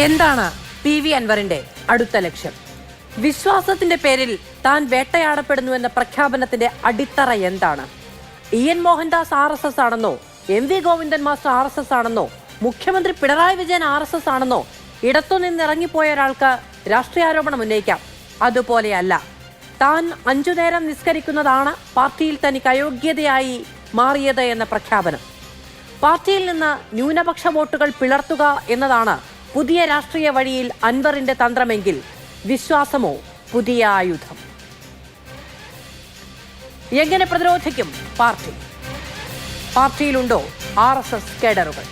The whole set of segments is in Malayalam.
എന്താണ് PV അൻവറിന്റെ അടുത്ത ലക്ഷ്യം? വിശ്വാസത്തിന്റെ പേരിൽ താൻ വേട്ടയാടപ്പെടുന്നുവെന്ന പ്രഖ്യാപനത്തിന്റെ അടിത്തറ എന്താണ്? EN മോഹൻദാസ് RSS ആണെന്നോ, MV ഗോവിന്ദൻ മാസ്റ്റർ RSS ആണെന്നോ, മുഖ്യമന്ത്രി പിണറായി വിജയൻ RSS ആണെന്നോ ഇടത്തുനിന്ന് ഇറങ്ങിപ്പോയ ഒരാൾക്ക് രാഷ്ട്രീയാരോപണം ഉന്നയിക്കാം. അതുപോലെയല്ല, താൻ 5 നേരം നിസ്കരിക്കുന്നതാണ് പാർട്ടിയിൽ തനിക്ക് അയോഗ്യതയായി മാറിയത് എന്ന പ്രഖ്യാപനം. പാർട്ടിയിൽ നിന്ന് ന്യൂനപക്ഷ വോട്ടുകൾ പിളർത്തുക എന്നതാണ് പുതിയ രാഷ്ട്രീയ വഴിയിൽ അൻവറിന്റെ തന്ത്രമെങ്കിൽ വിശ്വാസമോ പുതിയ ആയുധം? എങ്ങനെ പ്രതിരോധിക്കും പാർട്ടിയിലുണ്ടോ RSS കേഡറുകൾ?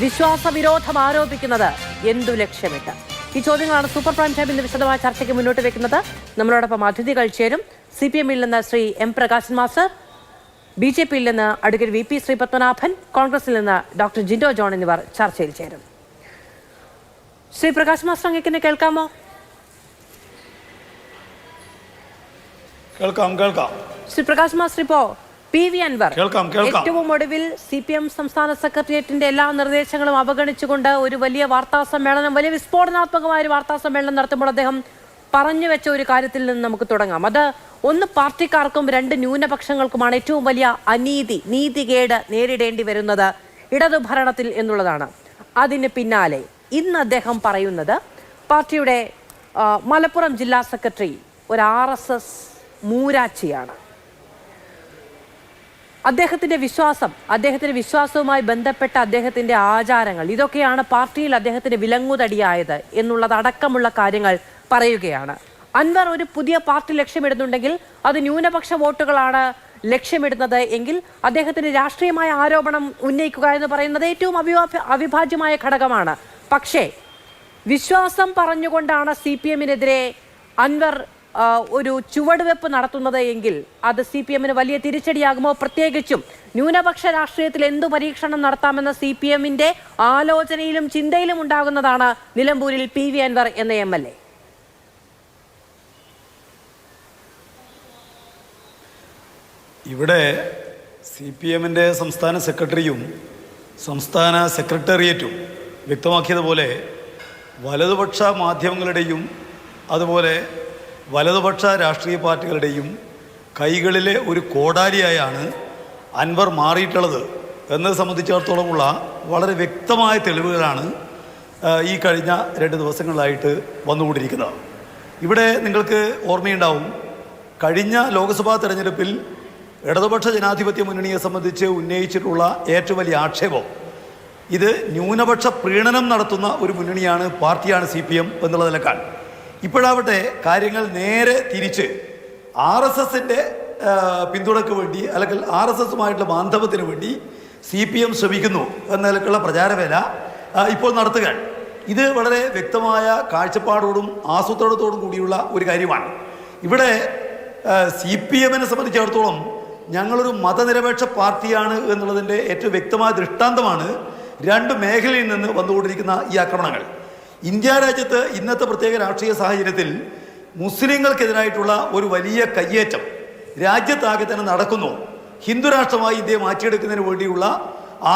വിശ്വാസവിരോധം ആരോപിക്കുന്നത് എന്തു ലക്ഷ്യമിട്ട്? ഈ ചോദ്യങ്ങളാണ് സൂപ്പർ പ്രൈം ടൈം ഇന്ന് വിശദമായ ചർച്ചയ്ക്ക് മുന്നോട്ട് വെക്കുന്നത്. നമ്മളോടൊപ്പം അതിഥികൾ ചേരും. CPM-ൽ നിന്ന് ശ്രീ M പ്രകാശൻ മാസ്റ്റർ, BJP-യിൽ നിന്ന് അഡ്വക്കേറ്റ് VP ശ്രീപത്മനാഭൻ, കോൺഗ്രസിൽ നിന്ന് ഡോക്ടർ ജിൻഡോ ജോൺ എന്നിവർ ചർച്ചയിൽ ചേരും. ശ്രീ പ്രകാശ് മാസ്റ്റർ, അങ്ങേക്കെന്നെ കേൾക്കാമോ? കേൾക്കാം. ശ്രീ പ്രകാശ് മാസ്റ്റർ, ഇപ്പോ PV അൻവർ ഏറ്റവും ഒടുവിൽ CPM സംസ്ഥാന സെക്രട്ടേറിയറ്റിന്റെ എല്ലാ നിർദ്ദേശങ്ങളും അവഗണിച്ചുകൊണ്ട് ഒരു വലിയ വാർത്താ സമ്മേളനം, വലിയ വിസ്ഫോടനാത്മകമായ ഒരു വാർത്താ സമ്മേളനം നടത്തുമ്പോൾ അദ്ദേഹം പറഞ്ഞു വെച്ച ഒരു കാര്യത്തിൽ നിന്ന് നമുക്ക് തുടങ്ങാം. അത് ഒന്ന് പാർട്ടിക്കാർക്കും രണ്ട് ന്യൂനപക്ഷങ്ങൾക്കുമാണ് ഏറ്റവും വലിയ നീതികേട് നേരിടേണ്ടി വരുന്നത് ഇടതുഭരണത്തിൽ എന്നുള്ളതാണ്. അതിന് പിന്നാലെ ഇന്ന് അദ്ദേഹം പറയുന്നത് പാർട്ടിയുടെ മലപ്പുറം ജില്ലാ സെക്രട്ടറി ഒരു RSS മൂരാച്ചിയാണ്. അദ്ദേഹത്തിന്റെ വിശ്വാസവുമായി ബന്ധപ്പെട്ട അദ്ദേഹത്തിന്റെ ആചാരങ്ങൾ, ഇതൊക്കെയാണ് പാർട്ടിയിൽ അദ്ദേഹത്തിന് വിലങ്ങുതടിയായത് എന്നുള്ളതടക്കമുള്ള കാര്യങ്ങൾ പറയുകയാണ്. അൻവർ ഒരു പുതിയ പാർട്ടി ലക്ഷ്യമിടുന്നുണ്ടെങ്കിൽ അത് ന്യൂനപക്ഷ വോട്ടുകളാണ് ലക്ഷ്യമിടുന്നത് എങ്കിൽ അദ്ദേഹത്തിന് രാഷ്ട്രീയമായ ആരോപണം ഉന്നയിക്കുക എന്ന് പറയുന്നത് ഏറ്റവും അവിഭാജ്യമായ ഘടകമാണ്. പക്ഷേ വിശ്വാസം പറഞ്ഞുകൊണ്ടാണ് CPM-നെതിരെ അൻവർ ഒരു ചുവടുവെപ്പ് നടത്തുന്നത് എങ്കിൽ അത് CPM-ന് വലിയ തിരിച്ചടിയാകുമോ? പ്രത്യേകിച്ചും ന്യൂനപക്ഷ രാഷ്ട്രീയത്തിൽ എന്തു പരീക്ഷണം നടത്താമെന്ന CPM-ന്റെ ആലോചനയിലും ചിന്തയിലും ഉണ്ടാകുന്നതാണ് നിലമ്പൂരിൽ PV അൻവർ എന്ന MLA. ഇവിടെ CPM-ന്റെ സംസ്ഥാന സെക്രട്ടറിയും സംസ്ഥാന സെക്രട്ടേറിയറ്റും വ്യക്തമാക്കിയതുപോലെ വലതുപക്ഷ മാധ്യമങ്ങളുടെയും അതുപോലെ വലതുപക്ഷ രാഷ്ട്രീയ പാർട്ടികളുടെയും കൈകളിലെ ഒരു കോടാലിയായാണ് അൻവർ മാറിയിട്ടുള്ളത് എന്നത് സംബന്ധിച്ചിടത്തോളമുള്ള വളരെ വ്യക്തമായ തെളിവുകളാണ് ഈ കഴിഞ്ഞ 2 ദിവസങ്ങളിലായിട്ട് വന്നുകൊണ്ടിരിക്കുന്നത്. ഇവിടെ നിങ്ങൾക്ക് ഓർമ്മയുണ്ടാവും, കഴിഞ്ഞ ലോക്സഭാ തെരഞ്ഞെടുപ്പിൽ ഇടതുപക്ഷ ജനാധിപത്യ മുന്നണിയെ സംബന്ധിച്ച് ഉന്നയിച്ചിട്ടുള്ള ഏറ്റവും വലിയ ആക്ഷേപം ഇത് ന്യൂനപക്ഷ പ്രീണനം നടത്തുന്ന ഒരു മുന്നണിയാണ്, പാർട്ടിയാണ് CPM എന്നുള്ളതിലേക്കാൾ. ഇപ്പോഴാവട്ടെ കാര്യങ്ങൾ നേരെ തിരിച്ച് RSSന്റെ പിന്തുണയ്ക്ക് വേണ്ടി അല്ലെങ്കിൽ RSSുമായിട്ടുള്ള ബാന്ധവത്തിന് വേണ്ടി CPM ശ്രമിക്കുന്നു എന്ന നിലക്കുള്ള പ്രചാരവേല ഇപ്പോൾ നടത്തുകയാണ്. ഇത് വളരെ വ്യക്തമായ കാഴ്ചപ്പാടോടും ആസൂത്രണത്തോടും കൂടിയുള്ള ഒരു കാര്യമാണ്. ഇവിടെ CPM-നെ സംബന്ധിച്ചിടത്തോളം ഞങ്ങളൊരു മതനിരപേക്ഷ പാർട്ടിയാണ് എന്നുള്ളതിൻ്റെ ഏറ്റവും വ്യക്തമായ ദൃഷ്ടാന്തമാണ് 2 മേഖലയിൽ നിന്ന് വന്നുകൊണ്ടിരിക്കുന്ന ഈ ആക്രമണങ്ങൾ. ഇന്ത്യ രാജ്യത്ത് ഇന്നത്തെ പ്രത്യേക രാഷ്ട്രീയ സാഹചര്യത്തിൽ മുസ്ലിങ്ങൾക്കെതിരായിട്ടുള്ള ഒരു വലിയ കയ്യേറ്റം രാജ്യത്താകെ തന്നെ നടക്കുന്നു. ഹിന്ദു രാഷ്ട്രമായി ഇന്ത്യയെ മാറ്റിയെടുക്കുന്നതിന് വേണ്ടിയുള്ള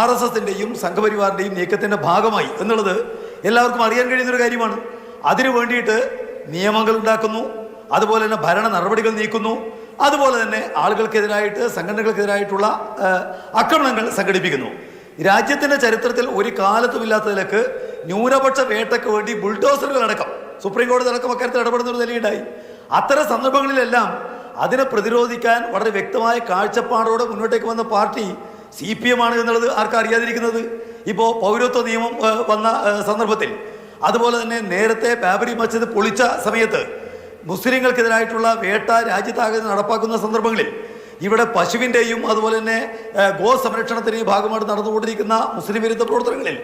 RSSന്റെയും സംഘപരിവാറിൻ്റെയും നീക്കത്തിൻ്റെ ഭാഗമായി എന്നുള്ളത് എല്ലാവർക്കും അറിയാൻ കഴിയുന്നൊരു കാര്യമാണ്. അതിനു വേണ്ടിയിട്ട് നിയമങ്ങൾ ഉണ്ടാക്കുന്നു, അതുപോലെ തന്നെ ഭരണ നടപടികൾ നീക്കുന്നു, അതുപോലെ തന്നെ ആളുകൾക്കെതിരായിട്ട് സംഘടനകൾക്കെതിരായിട്ടുള്ള ആക്രമണങ്ങൾ സംഘടിപ്പിക്കുന്നു. രാജ്യത്തിൻ്റെ ചരിത്രത്തിൽ ഒരു കാലത്തുമില്ലാത്ത നിലക്ക് ന്യൂനപക്ഷ വേട്ടയ്ക്ക് വേണ്ടി ബുൾഡോസറുകളടക്കം സുപ്രീം കോടതി അടക്കം അക്കാര്യത്തിൽ ഇടപെടുന്ന ഒരു നിലയുണ്ടായി. അത്തരം സന്ദർഭങ്ങളിലെല്ലാം അതിനെ പ്രതിരോധിക്കാൻ വളരെ വ്യക്തമായ കാഴ്ചപ്പാടോടെ മുന്നോട്ടേക്ക് വന്ന പാർട്ടി CPM ആണ് എന്നുള്ളത് ആർക്കും അറിയാതിരിക്കുന്നത്. ഇപ്പോൾ പൗരത്വ നിയമം വന്ന സന്ദർഭത്തിൽ, അതുപോലെ തന്നെ നേരത്തെ ബാബരി മസ്ജിദ് പൊളിച്ച സമയത്ത് മുസ്ലിങ്ങൾക്കെതിരായിട്ടുള്ള വേട്ട രാജ്യത്താകെ നടപ്പാക്കുന്ന സന്ദർഭങ്ങളിൽ ഇവിടെ പശുവിൻ്റെയും അതുപോലെ തന്നെ ഗോ സംരക്ഷണത്തിൻ്റെയും ഭാഗമായിട്ട് നടന്നുകൊണ്ടിരിക്കുന്ന മുസ്ലിം വിരുദ്ധ പ്രവർത്തനങ്ങളിൽ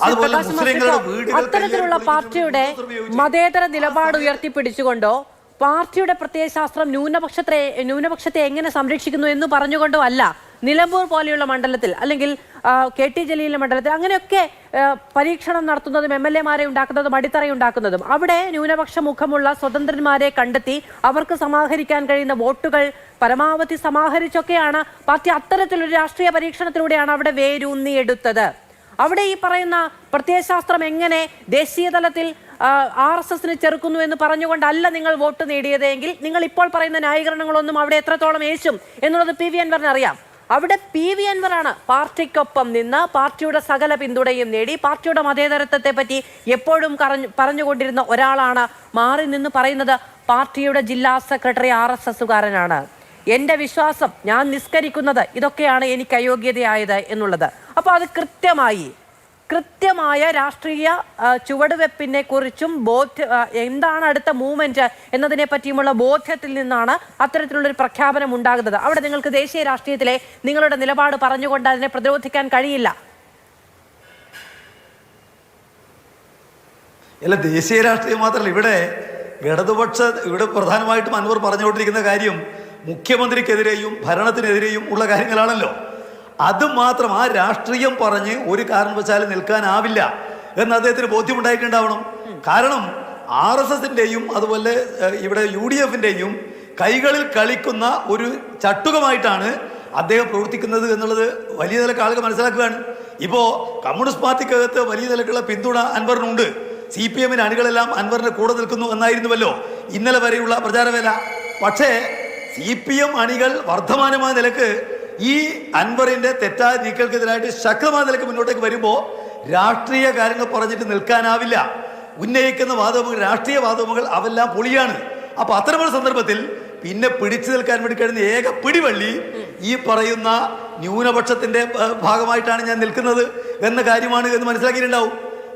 അതുപോലെ മുസ്ലിങ്ങളുടെ വീടുകൾ അത്തരത്തിലുള്ള പാർട്ടിയുടെ മതേതര നിലപാട് ഉയർത്തിപ്പിടിച്ചുകൊണ്ടോ പാർട്ടിയുടെ പ്രത്യയശാസ്ത്രം ന്യൂനപക്ഷത്തെ എങ്ങനെ സംരക്ഷിക്കുന്നു എന്ന് പറഞ്ഞുകൊണ്ടോ അല്ല നിലമ്പൂർ പോലെയുള്ള മണ്ഡലത്തിൽ അല്ലെങ്കിൽ KT ജലീലിന്റെ മണ്ഡലത്തിൽ അങ്ങനെയൊക്കെ പരീക്ഷണം നടത്തുന്നതും MLA-മാരെ ഉണ്ടാക്കുന്നതും അടിത്തറയുണ്ടാക്കുന്നതും. അവിടെ ന്യൂനപക്ഷ മുഖമുള്ള സ്വതന്ത്രന്മാരെ കണ്ടെത്തി അവർക്ക് സമാഹരിക്കാൻ കഴിയുന്ന വോട്ടുകൾ പരമാവധി സമാഹരിച്ചൊക്കെയാണ് പാർട്ടി അത്തരത്തിലൊരു രാഷ്ട്രീയ പരീക്ഷണത്തിലൂടെയാണ് അവിടെ വേരൂന്നിയെടുത്തത്. അവിടെ ഈ പറയുന്ന പ്രത്യയശാസ്ത്രം എങ്ങനെ ദേശീയ തലത്തിൽ RSSനെ ചെറുക്കുന്നു എന്ന് പറഞ്ഞുകൊണ്ടല്ല നിങ്ങൾ വോട്ട് നേടിയതെങ്കിൽ നിങ്ങൾ ഇപ്പോൾ പറയുന്ന ന്യായീകരണങ്ങളൊന്നും അവിടെ എത്രത്തോളം ഏശും എന്നുള്ളത് PV അൻവറിന് അറിയാം. അവിടെ PV അൻവറാണ് പാർട്ടിക്കൊപ്പം നിന്ന് പാർട്ടിയുടെ സകല പിന്തുണയും നേടി പാർട്ടിയുടെ മതേതരത്വത്തെ പറ്റി എപ്പോഴും പറഞ്ഞുകൊണ്ടിരുന്ന ഒരാളാണ് മാറി നിന്ന് പറയുന്നത് പാർട്ടിയുടെ ജില്ലാ സെക്രട്ടറി RSSകാരനാണ്. എൻ്റെ വിശ്വാസം, ഞാൻ നിസ്കരിക്കുന്നത്, ഇതൊക്കെയാണ് എനിക്ക് അയോഗ്യതയായത് എന്നുള്ളത്. അപ്പോൾ അത് കൃത്യമായ രാഷ്ട്രീയ ചുവടുവെപ്പിനെ കുറിച്ചും എന്താണ് അടുത്ത മൂവ്മെന്റ് എന്നതിനെ പറ്റിയുമുള്ള ബോധ്യത്തിൽ നിന്നാണ് അത്തരത്തിലുള്ളൊരു പ്രഖ്യാപനം ഉണ്ടാകുന്നത്. അവിടെ നിങ്ങൾക്ക് ദേശീയ രാഷ്ട്രീയത്തിലെ നിങ്ങളുടെ നിലപാട് പറഞ്ഞുകൊണ്ട് അതിനെ പ്രതിരോധിക്കാൻ കഴിയില്ല. അല്ല, ദേശീയ രാഷ്ട്രീയം മാത്രമല്ല, ഇവിടെ പ്രധാനമായിട്ടും അൻവർ പറഞ്ഞുകൊണ്ടിരിക്കുന്ന കാര്യം മുഖ്യമന്ത്രിക്കെതിരെയും ഭരണത്തിനെതിരെയും ഉള്ള കാര്യങ്ങളാണല്ലോ. അത് മാത്രം ആ രാഷ്ട്രീയം പറഞ്ഞ് ഒരു കാരണവശാലും നിൽക്കാനാവില്ല എന്ന് അദ്ദേഹത്തിന് ബോധ്യമുണ്ടായിട്ടുണ്ടാവണം. കാരണം RSSന്റെയും അതുപോലെ ഇവിടെ UDFന്റെയും കൈകളിൽ കളിക്കുന്ന ഒരു ചട്ടുകമായിട്ടാണ് അദ്ദേഹം പ്രവർത്തിക്കുന്നത് എന്നുള്ളത് വലിയ നിലക്ക് ആളുകൾ മനസ്സിലാക്കുകയാണ്. ഇപ്പോൾ കമ്മ്യൂണിസ്റ്റ് പാർട്ടിക്കകത്ത് വലിയ നിലക്കുള്ള പിന്തുണ അൻവറിനുണ്ട്. CPMന് അണികളെല്ലാം അൻവറിന്റെ കൂടെ നിൽക്കുന്നു എന്നായിരുന്നുവല്ലോ ഇന്നലെ വരെയുള്ള പ്രചാരവേല. പക്ഷേ CPM അണികൾ വർദ്ധമാനമായ നിലക്ക് ഈ അൻവറിന്റെ തെറ്റായ നീക്കങ്ങൾക്കെതിരായിട്ട് ശക്തമായ നിലക്ക് മുന്നോട്ടേക്ക് വരുമ്പോൾ രാഷ്ട്രീയ കാര്യങ്ങൾ പറഞ്ഞിട്ട് നിൽക്കാനാവില്ല. ഉന്നയിക്കുന്ന വാദമുകൾ, രാഷ്ട്രീയ വാദമുകൾ അതെല്ലാം പൊളിയാണ്. അപ്പൊ അത്തരമൊരു സന്ദർഭത്തിൽ പിന്നെ പിടിച്ചു നിൽക്കാൻ വേണ്ടി കഴിയുന്ന ഏക പിടിവള്ളി ഈ പറയുന്ന ന്യൂനപക്ഷത്തിന്റെ ഭാഗമായിട്ടാണ് ഞാൻ നിൽക്കുന്നത് എന്ന കാര്യമാണ് എന്ന് മനസ്സിലാക്കിയിട്ടുണ്ടാവും.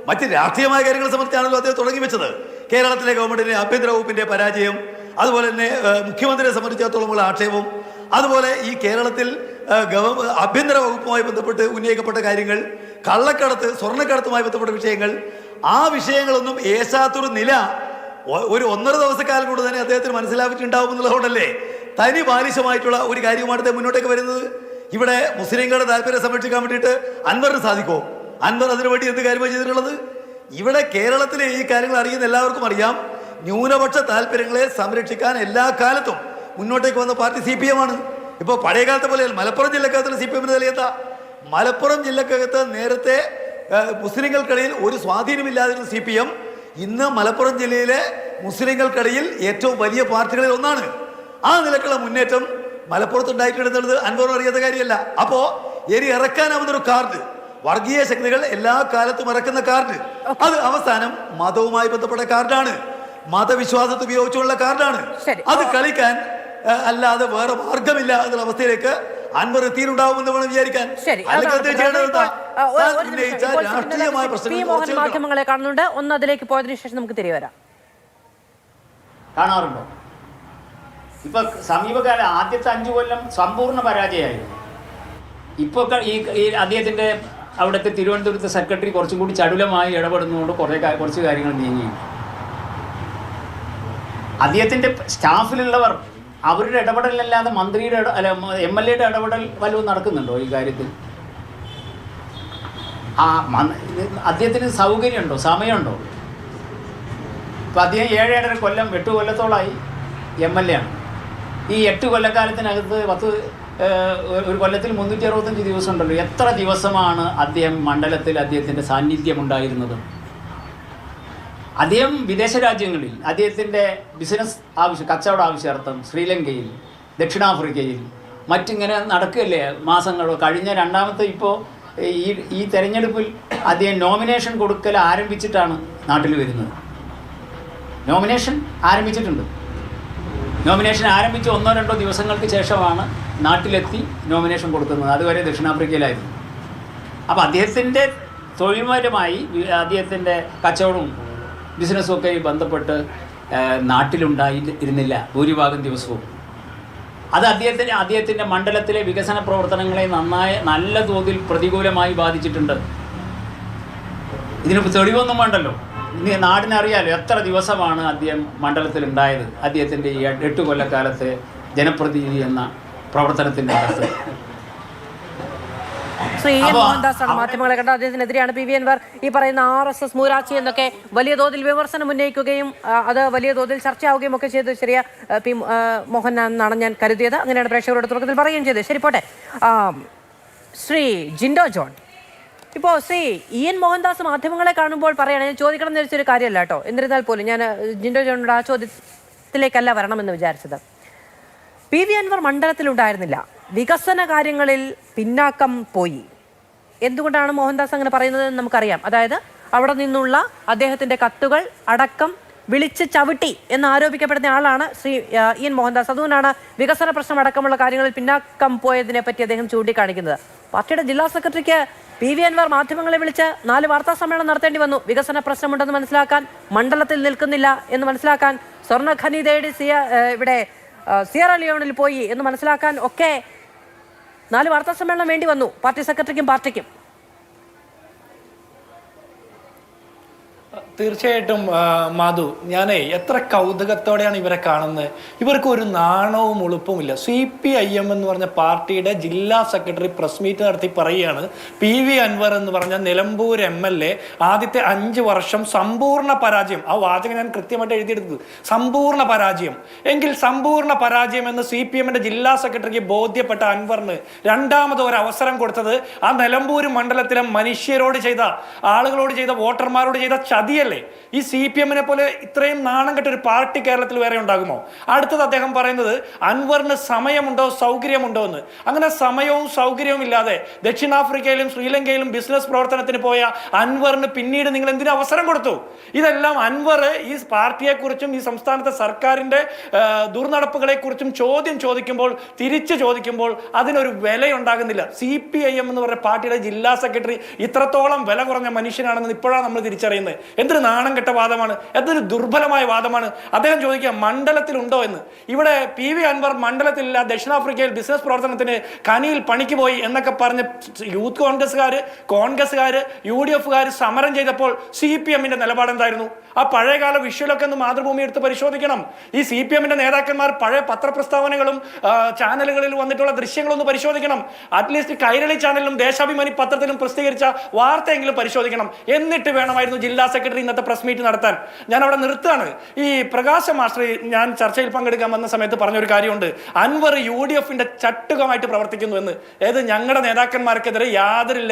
മറ്റ് രാഷ്ട്രീയമായ കാര്യങ്ങളെ സംബന്ധിച്ചാണല്ലോ അദ്ദേഹം തുടങ്ങി വെച്ചത്. കേരളത്തിലെ ഗവൺമെന്റിന്റെ ആഭ്യന്തര വകുപ്പിന്റെ പരാജയം, അതുപോലെ തന്നെ മുഖ്യമന്ത്രിയെ സംബന്ധിച്ചിടത്തോളമുള്ള ആക്ഷേപം, അതുപോലെ ഈ കേരളത്തിൽ ആഭ്യന്തര വകുപ്പുമായി ബന്ധപ്പെട്ട് ഉന്നയിക്കപ്പെട്ട കാര്യങ്ങൾ, കള്ളക്കടത്ത്, സ്വർണ്ണക്കടത്തുമായി ബന്ധപ്പെട്ട വിഷയങ്ങൾ, ആ വിഷയങ്ങളൊന്നും ഏശാത്തൊരു നില ഒരു 1.5 ദിവസക്കാലം കൊണ്ട് തന്നെ അദ്ദേഹത്തിന് മനസ്സിലാക്കിയിട്ടുണ്ടാവും എന്നുള്ളതുകൊണ്ടല്ലേ തനി ബാലിശമായിട്ടുള്ള ഒരു കാര്യവുമാണ് അദ്ദേഹം മുന്നോട്ടേക്ക് വരുന്നത്. ഇവിടെ മുസ്ലിങ്ങളുടെ താല്പര്യം സംരക്ഷിക്കാൻ വേണ്ടിയിട്ട് അൻവറിന് സാധിക്കുമോ? അൻവർ അതിനുവേണ്ടി എന്ത് കാര്യമാണ് ചെയ്തിട്ടുള്ളത്? ഇവിടെ കേരളത്തിലെ ഈ കാര്യങ്ങൾ അറിയുന്ന എല്ലാവർക്കും അറിയാം, ന്യൂനപക്ഷ താല്പര്യങ്ങളെ സംരക്ഷിക്കാൻ എല്ലാ കാലത്തും മുന്നോട്ടേക്ക് വന്ന പാർട്ടി CPM ആണ്. ഇപ്പോൾ പഴയ കാലത്തെ പോലെയല്ല. മലപ്പുറം ജില്ലക്കകത്തുള്ള CPMന്റെ നിലയെത്താ. മലപ്പുറം ജില്ലക്കകത്ത് നേരത്തെ മുസ്ലിങ്ങൾക്കിടയിൽ ഒരു സ്വാധീനമില്ലാതിരുന്ന CPM ഇന്ന് മലപ്പുറം ജില്ലയിലെ മുസ്ലിങ്ങൾക്കിടയിൽ ഏറ്റവും വലിയ പാർട്ടികളിൽ ഒന്നാണ്. ആ നിലക്കുള്ള മുന്നേറ്റം മലപ്പുറത്ത് ഉണ്ടായിട്ടുണ്ടെന്നുള്ളത് അൻവറും അറിയാത്ത കാര്യമല്ല. അപ്പോ ഇനി ഇറക്കാനാവുന്നൊരു കാർഡ്, വർഗീയ ശക്തികൾ എല്ലാ കാലത്തും ഇറക്കുന്ന കാർഡ്, അത് അവസാനം മതവുമായി ബന്ധപ്പെട്ട കാർഡാണ്, മതവിശ്വാസത്തെ ഉപയോഗിച്ചുള്ള കാർഡാണ്. അത് കളിക്കാൻ അല്ലാതെ വേറെ മാർഗമില്ല എന്നുള്ള അവസ്ഥയിലേക്ക് അൻവർ എത്തിയിട്ടുണ്ടാവുമെന്ന് വേണം വിചാരിക്കാൻ. മാധ്യമങ്ങളെ കാണുന്നുണ്ട്. ഒന്ന് അതിലേക്ക് പോയതിനു ശേഷം നമുക്ക് തിരികെ വരാം. കാണാറുണ്ടോ? ഇപ്പൊ സമീപകാലം ആദ്യത്തെ 5 കൊല്ലം സമ്പൂർണ്ണ പരാജയമായിരുന്നു. ഇപ്പൊ ഈ അദ്ദേഹത്തിന്റെ അവിടുത്തെ തിരുവനന്തപുരത്തെ സെക്രട്ടറി കുറച്ചും കൂടി ചടുലമായി ഇടപെടുന്നതുകൊണ്ട് കുറച്ച് കാര്യങ്ങൾ നീങ്ങിയിട്ടുണ്ട്. അദ്ദേഹത്തിന്റെ സ്റ്റാഫിലുള്ളവർ അവരുടെ ഇടപെടലല്ലാതെ മന്ത്രിയുടെ MLAയുടെ ഇടപെടൽ വല്ലതും നടക്കുന്നുണ്ടോ ഈ കാര്യത്തിൽ? അദ്ദേഹത്തിന് സൗകര്യമുണ്ടോ, സമയമുണ്ടോ? ഇപ്പം അദ്ദേഹം 7.5 കൊല്ലം 8 കൊല്ലത്തോളമായി MLA ആണ്. ഈ 8 കൊല്ലക്കാലത്തിനകത്ത് ഒരു കൊല്ലത്തിൽ 365 ദിവസം ഉണ്ടല്ലോ. എത്ര ദിവസമാണ് അദ്ദേഹം മണ്ഡലത്തിൽ അദ്ദേഹത്തിൻ്റെ സാന്നിധ്യം ഉണ്ടായിരുന്നത്? അദ്ദേഹം വിദേശ രാജ്യങ്ങളിൽ അദ്ദേഹത്തിൻ്റെ ബിസിനസ് കച്ചവട ആവശ്യാർത്ഥം ശ്രീലങ്കയിൽ, ദക്ഷിണാഫ്രിക്കയിൽ മറ്റിങ്ങനെ നടക്കുകയല്ലേ മാസങ്ങളോ. കഴിഞ്ഞ രണ്ടാമത്തെ ഇപ്പോൾ ഈ തെരഞ്ഞെടുപ്പിൽ അദ്ദേഹം നോമിനേഷൻ കൊടുക്കൽ ആരംഭിച്ചിട്ടാണ് നാട്ടിൽ വരുന്നത്. നോമിനേഷൻ ആരംഭിച്ചിട്ടുണ്ട്. നോമിനേഷൻ ആരംഭിച്ച് 1-2 ദിവസങ്ങൾക്ക് ശേഷമാണ് നാട്ടിലെത്തി നോമിനേഷൻ കൊടുക്കുന്നത്. അതുവരെ ദക്ഷിണാഫ്രിക്കയിലായിരുന്നു. അപ്പോൾ അദ്ദേഹത്തിൻ്റെ തൊഴിൽപരമായി അദ്ദേഹത്തിൻ്റെ കച്ചവടവും ബിസിനസ്സും ഒക്കെ ബന്ധപ്പെട്ട് നാട്ടിലുണ്ടായിരുന്നില്ല ഭൂരിഭാഗം ദിവസവും. അത് അദ്ദേഹത്തിൻ്റെ മണ്ഡലത്തിലെ വികസന പ്രവർത്തനങ്ങളെ നല്ല തോതിൽ പ്രതികൂലമായി ബാധിച്ചിട്ടുണ്ട്. ഇതിന് തെളിവൊന്നും വേണ്ടല്ലോ. ഇനി നാടിനറിയാലോ എത്ര ദിവസമാണ് അദ്ദേഹം മണ്ഡലത്തിലുണ്ടായത്. അദ്ദേഹത്തിൻ്റെ ഈ 8 കൊല്ലക്കാലത്തെ ജനപ്രതിനിധി എന്ന പ്രവർത്തനത്തിൻ്റെ അകത്ത്. ശ്രീ മോഹൻദാസാണ് മാധ്യമങ്ങളെ കണ്ട. അദ്ദേഹത്തിനെതിരെയാണ് PV അൻവർ ഈ പറയുന്ന RSS മൂരാച്ചി എന്നൊക്കെ വലിയ തോതിൽ വിമർശനം ഉന്നയിക്കുകയും അത് വലിയ തോതിൽ ചർച്ചയാവുകയും ഒക്കെ ചെയ്ത്. ശരിയ P മോഹൻ എന്നാണ് ഞാൻ കരുതിയത്. അങ്ങനെയാണ് പ്രേക്ഷകരോട് തുടക്കത്തിൽ പറയുകയും ചെയ്തത്. ശരി, പോട്ടെ. ശ്രീ ജിൻഡോ ജോൺ, ഇപ്പോൾ ശ്രീ ഇ.എൻ. മോഹൻദാസ് മാധ്യമങ്ങളെ കാണുമ്പോൾ പറയുകയാണ്, ഞാൻ ചോദിക്കണം എന്ന് വെച്ചൊരു കാര്യമല്ല കേട്ടോ, എന്നിരുന്നാൽ പോലും ഞാൻ ജിൻഡോ ജോണിയുടെ ആ ചോദ്യത്തിലേക്കല്ല വരണമെന്ന് വിചാരിച്ചത്. പി.വി. അൻവർ മണ്ഡലത്തിലുണ്ടായിരുന്നില്ല, വികസന കാര്യങ്ങളിൽ പിന്നാക്കം പോയി. എന്തുകൊണ്ടാണ് മോഹൻദാസ് അങ്ങനെ പറയുന്നത് എന്ന് നമുക്കറിയാം. അതായത് അവിടെ നിന്നുള്ള അദ്ദേഹത്തിന്റെ കത്തുകൾ അടക്കം വിളിച്ച് ചവിട്ടി എന്ന് ആരോപിക്കപ്പെടുന്ന ആളാണ് ശ്രീ ഇ.എൻ. മോഹൻദാസ്. അതുകൊണ്ടാണ് വികസന പ്രശ്നം അടക്കമുള്ള കാര്യങ്ങളിൽ പിന്നാക്കം പോയതിനെ പറ്റി അദ്ദേഹം ചൂണ്ടിക്കാണിക്കുന്നത്. പാർട്ടിയുടെ ജില്ലാ സെക്രട്ടറിക്ക് പി.വി. അൻവർ മാധ്യമങ്ങളെ വിളിച്ച് 4 വാർത്താ സമ്മേളനം നടത്തേണ്ടി വന്നു. വികസന പ്രശ്നമുണ്ടെന്ന് മനസ്സിലാക്കാൻ, മണ്ഡലത്തിൽ നിൽക്കുന്നില്ല എന്ന് മനസ്സിലാക്കാൻ, സ്വർണ്ണ ഖനി തേടി ഇവിടെ സിയറ ലിയോണിൽ പോയി എന്ന് മനസ്സിലാക്കാൻ ഒക്കെ 4 വാർത്താ സമ്മേളനം വേണ്ടി വന്നു പാർട്ടി സെക്രട്ടറിക്കും പാർട്ടിക്കും. തീർച്ചയായിട്ടും മാധു, ഞാനേ എത്ര കൗതുകത്തോടെയാണ് ഇവരെ കാണുന്നത്. ഇവർക്ക് ഒരു നാണവും ഉളുപ്പുമില്ല. CPIM എന്ന് പറഞ്ഞ പാർട്ടിയുടെ ജില്ലാ സെക്രട്ടറി പ്രസ് മീറ്റ് നടത്തി പറയുകയാണ്, പി.വി. അൻവർ എന്ന് പറഞ്ഞ നിലമ്പൂർ MLA ആദ്യത്തെ 5 വർഷം സമ്പൂർണ്ണ പരാജയം. ആ വാചകം ഞാൻ കൃത്യമായിട്ട് എഴുതിയെടുത്തത്, സമ്പൂർണ്ണ പരാജയം. എങ്കിൽ സമ്പൂർണ്ണ പരാജയം എന്ന് CPM-ന്റെ ജില്ലാ സെക്രട്ടറിക്ക് ബോധ്യപ്പെട്ട അൻവറിന് രണ്ടാമത് ഒരു അവസരം കൊടുത്തത് ആ നിലമ്പൂർ മണ്ഡലത്തിലെ മനുഷ്യരോട് ചെയ്ത, ആളുകളോട് ചെയ്ത, വോട്ടർമാരോട് ചെയ്ത ചതിയല്ലേ? ഈ CPM-നെ പോലെ ഇത്രയും നാണം കെട്ട ഒരു പാർട്ടി കേരളത്തിൽ വേറെ ഉണ്ടാകുമോ? അടുത്തത് അദ്ദേഹം പറയുന്നത് അൻവറിന് സമയമുണ്ടോ സൗകര്യമുണ്ടോ എന്ന്. അങ്ങനെ സമയവും സൗകര്യവും ഇല്ലാതെ ദക്ഷിണാഫ്രിക്കയിലും ശ്രീലങ്കയിലും ബിസിനസ് പ്രവർത്തനത്തിന് പോയ അൻവറിന് പിന്നീട് നിങ്ങൾ എന്തിനു അവസരം കൊടുത്തു? ഇതെല്ലാം അൻവർ ഈ പാർട്ടിയെക്കുറിച്ചും ഈ സംസ്ഥാനത്തെ സർക്കാരിന്റെ ദുർനടപ്പുകളെ കുറിച്ചും ചോദിക്കുമ്പോൾ, തിരിച്ചു ചോദിക്കുമ്പോൾ അതിനൊരു വിലയുണ്ടാകുന്നില്ല. CPIM എന്ന് പറഞ്ഞ പാർട്ടിയുടെ ജില്ലാ സെക്രട്ടറി ഇത്രത്തോളം വില കുറഞ്ഞ മനുഷ്യനാണെന്ന് ഇപ്പോഴാണ് നമ്മൾ തിരിച്ചറിയുന്നത്. എന്തൊരു നാണം കെട്ട വാദമാണ്, എന്തൊരു ദുർബലമായ വാദമാണ്. അദ്ദേഹം ചോദിക്കുക മണ്ഡലത്തിലുണ്ടോ എന്ന്. ഇവിടെ പി.വി. അൻവർ മണ്ഡലത്തിലില്ല, ദക്ഷിണാഫ്രിക്കയിൽ ബിസിനസ് പ്രവർത്തനത്തിന് കനിയിൽ പണിക്ക് പോയി എന്നൊക്കെ പറഞ്ഞ് യൂത്ത് കോൺഗ്രസ്സുകാർ UDF സമരം ചെയ്തപ്പോൾ CPM-ന്റെ നിലപാട് എന്തായിരുന്നു? ആ പഴയകാല വിഷ്വലൊക്കെ ഒന്ന് മാതൃഭൂമി എടുത്ത് പരിശോധിക്കണം. ഈ CPM-ന്റെ നേതാക്കന്മാർ പഴയ പത്രപ്രസ്താവനകളും ചാനലുകളിൽ വന്നിട്ടുള്ള ദൃശ്യങ്ങളൊന്ന് പരിശോധിക്കണം. അറ്റ്ലീസ്റ്റ് കൈരളി ചാനലിലും ദേശാഭിമാനി പത്രത്തിലും പ്രസിദ്ധീകരിച്ച വാർത്തയെങ്കിലും പരിശോധിക്കണം. എന്നിട്ട് വേണമായിരുന്നു ജില്ലാ സെക്രട്ടറി ഇന്നത്തെ പ്രസ് മീറ്റ് നടത്താൻ. ഞാൻ അവിടെ നിർത്തുകയാണ്. ഈ പ്രകാശ് മാസ്റ്റർ ഞാൻ ചർച്ചയിൽ പങ്കെടുക്കാൻ വന്ന സമയത്ത് പറഞ്ഞൊരു കാര്യമുണ്ട്, അൻവർ UDF-ന്റെ ചട്ടുകമായിട്ട് പ്രവർത്തിക്കുന്നു എന്ന്. ഏത് ഞങ്ങളുടെ നേതാക്കന്മാർക്കെതിരെ യാതൊരു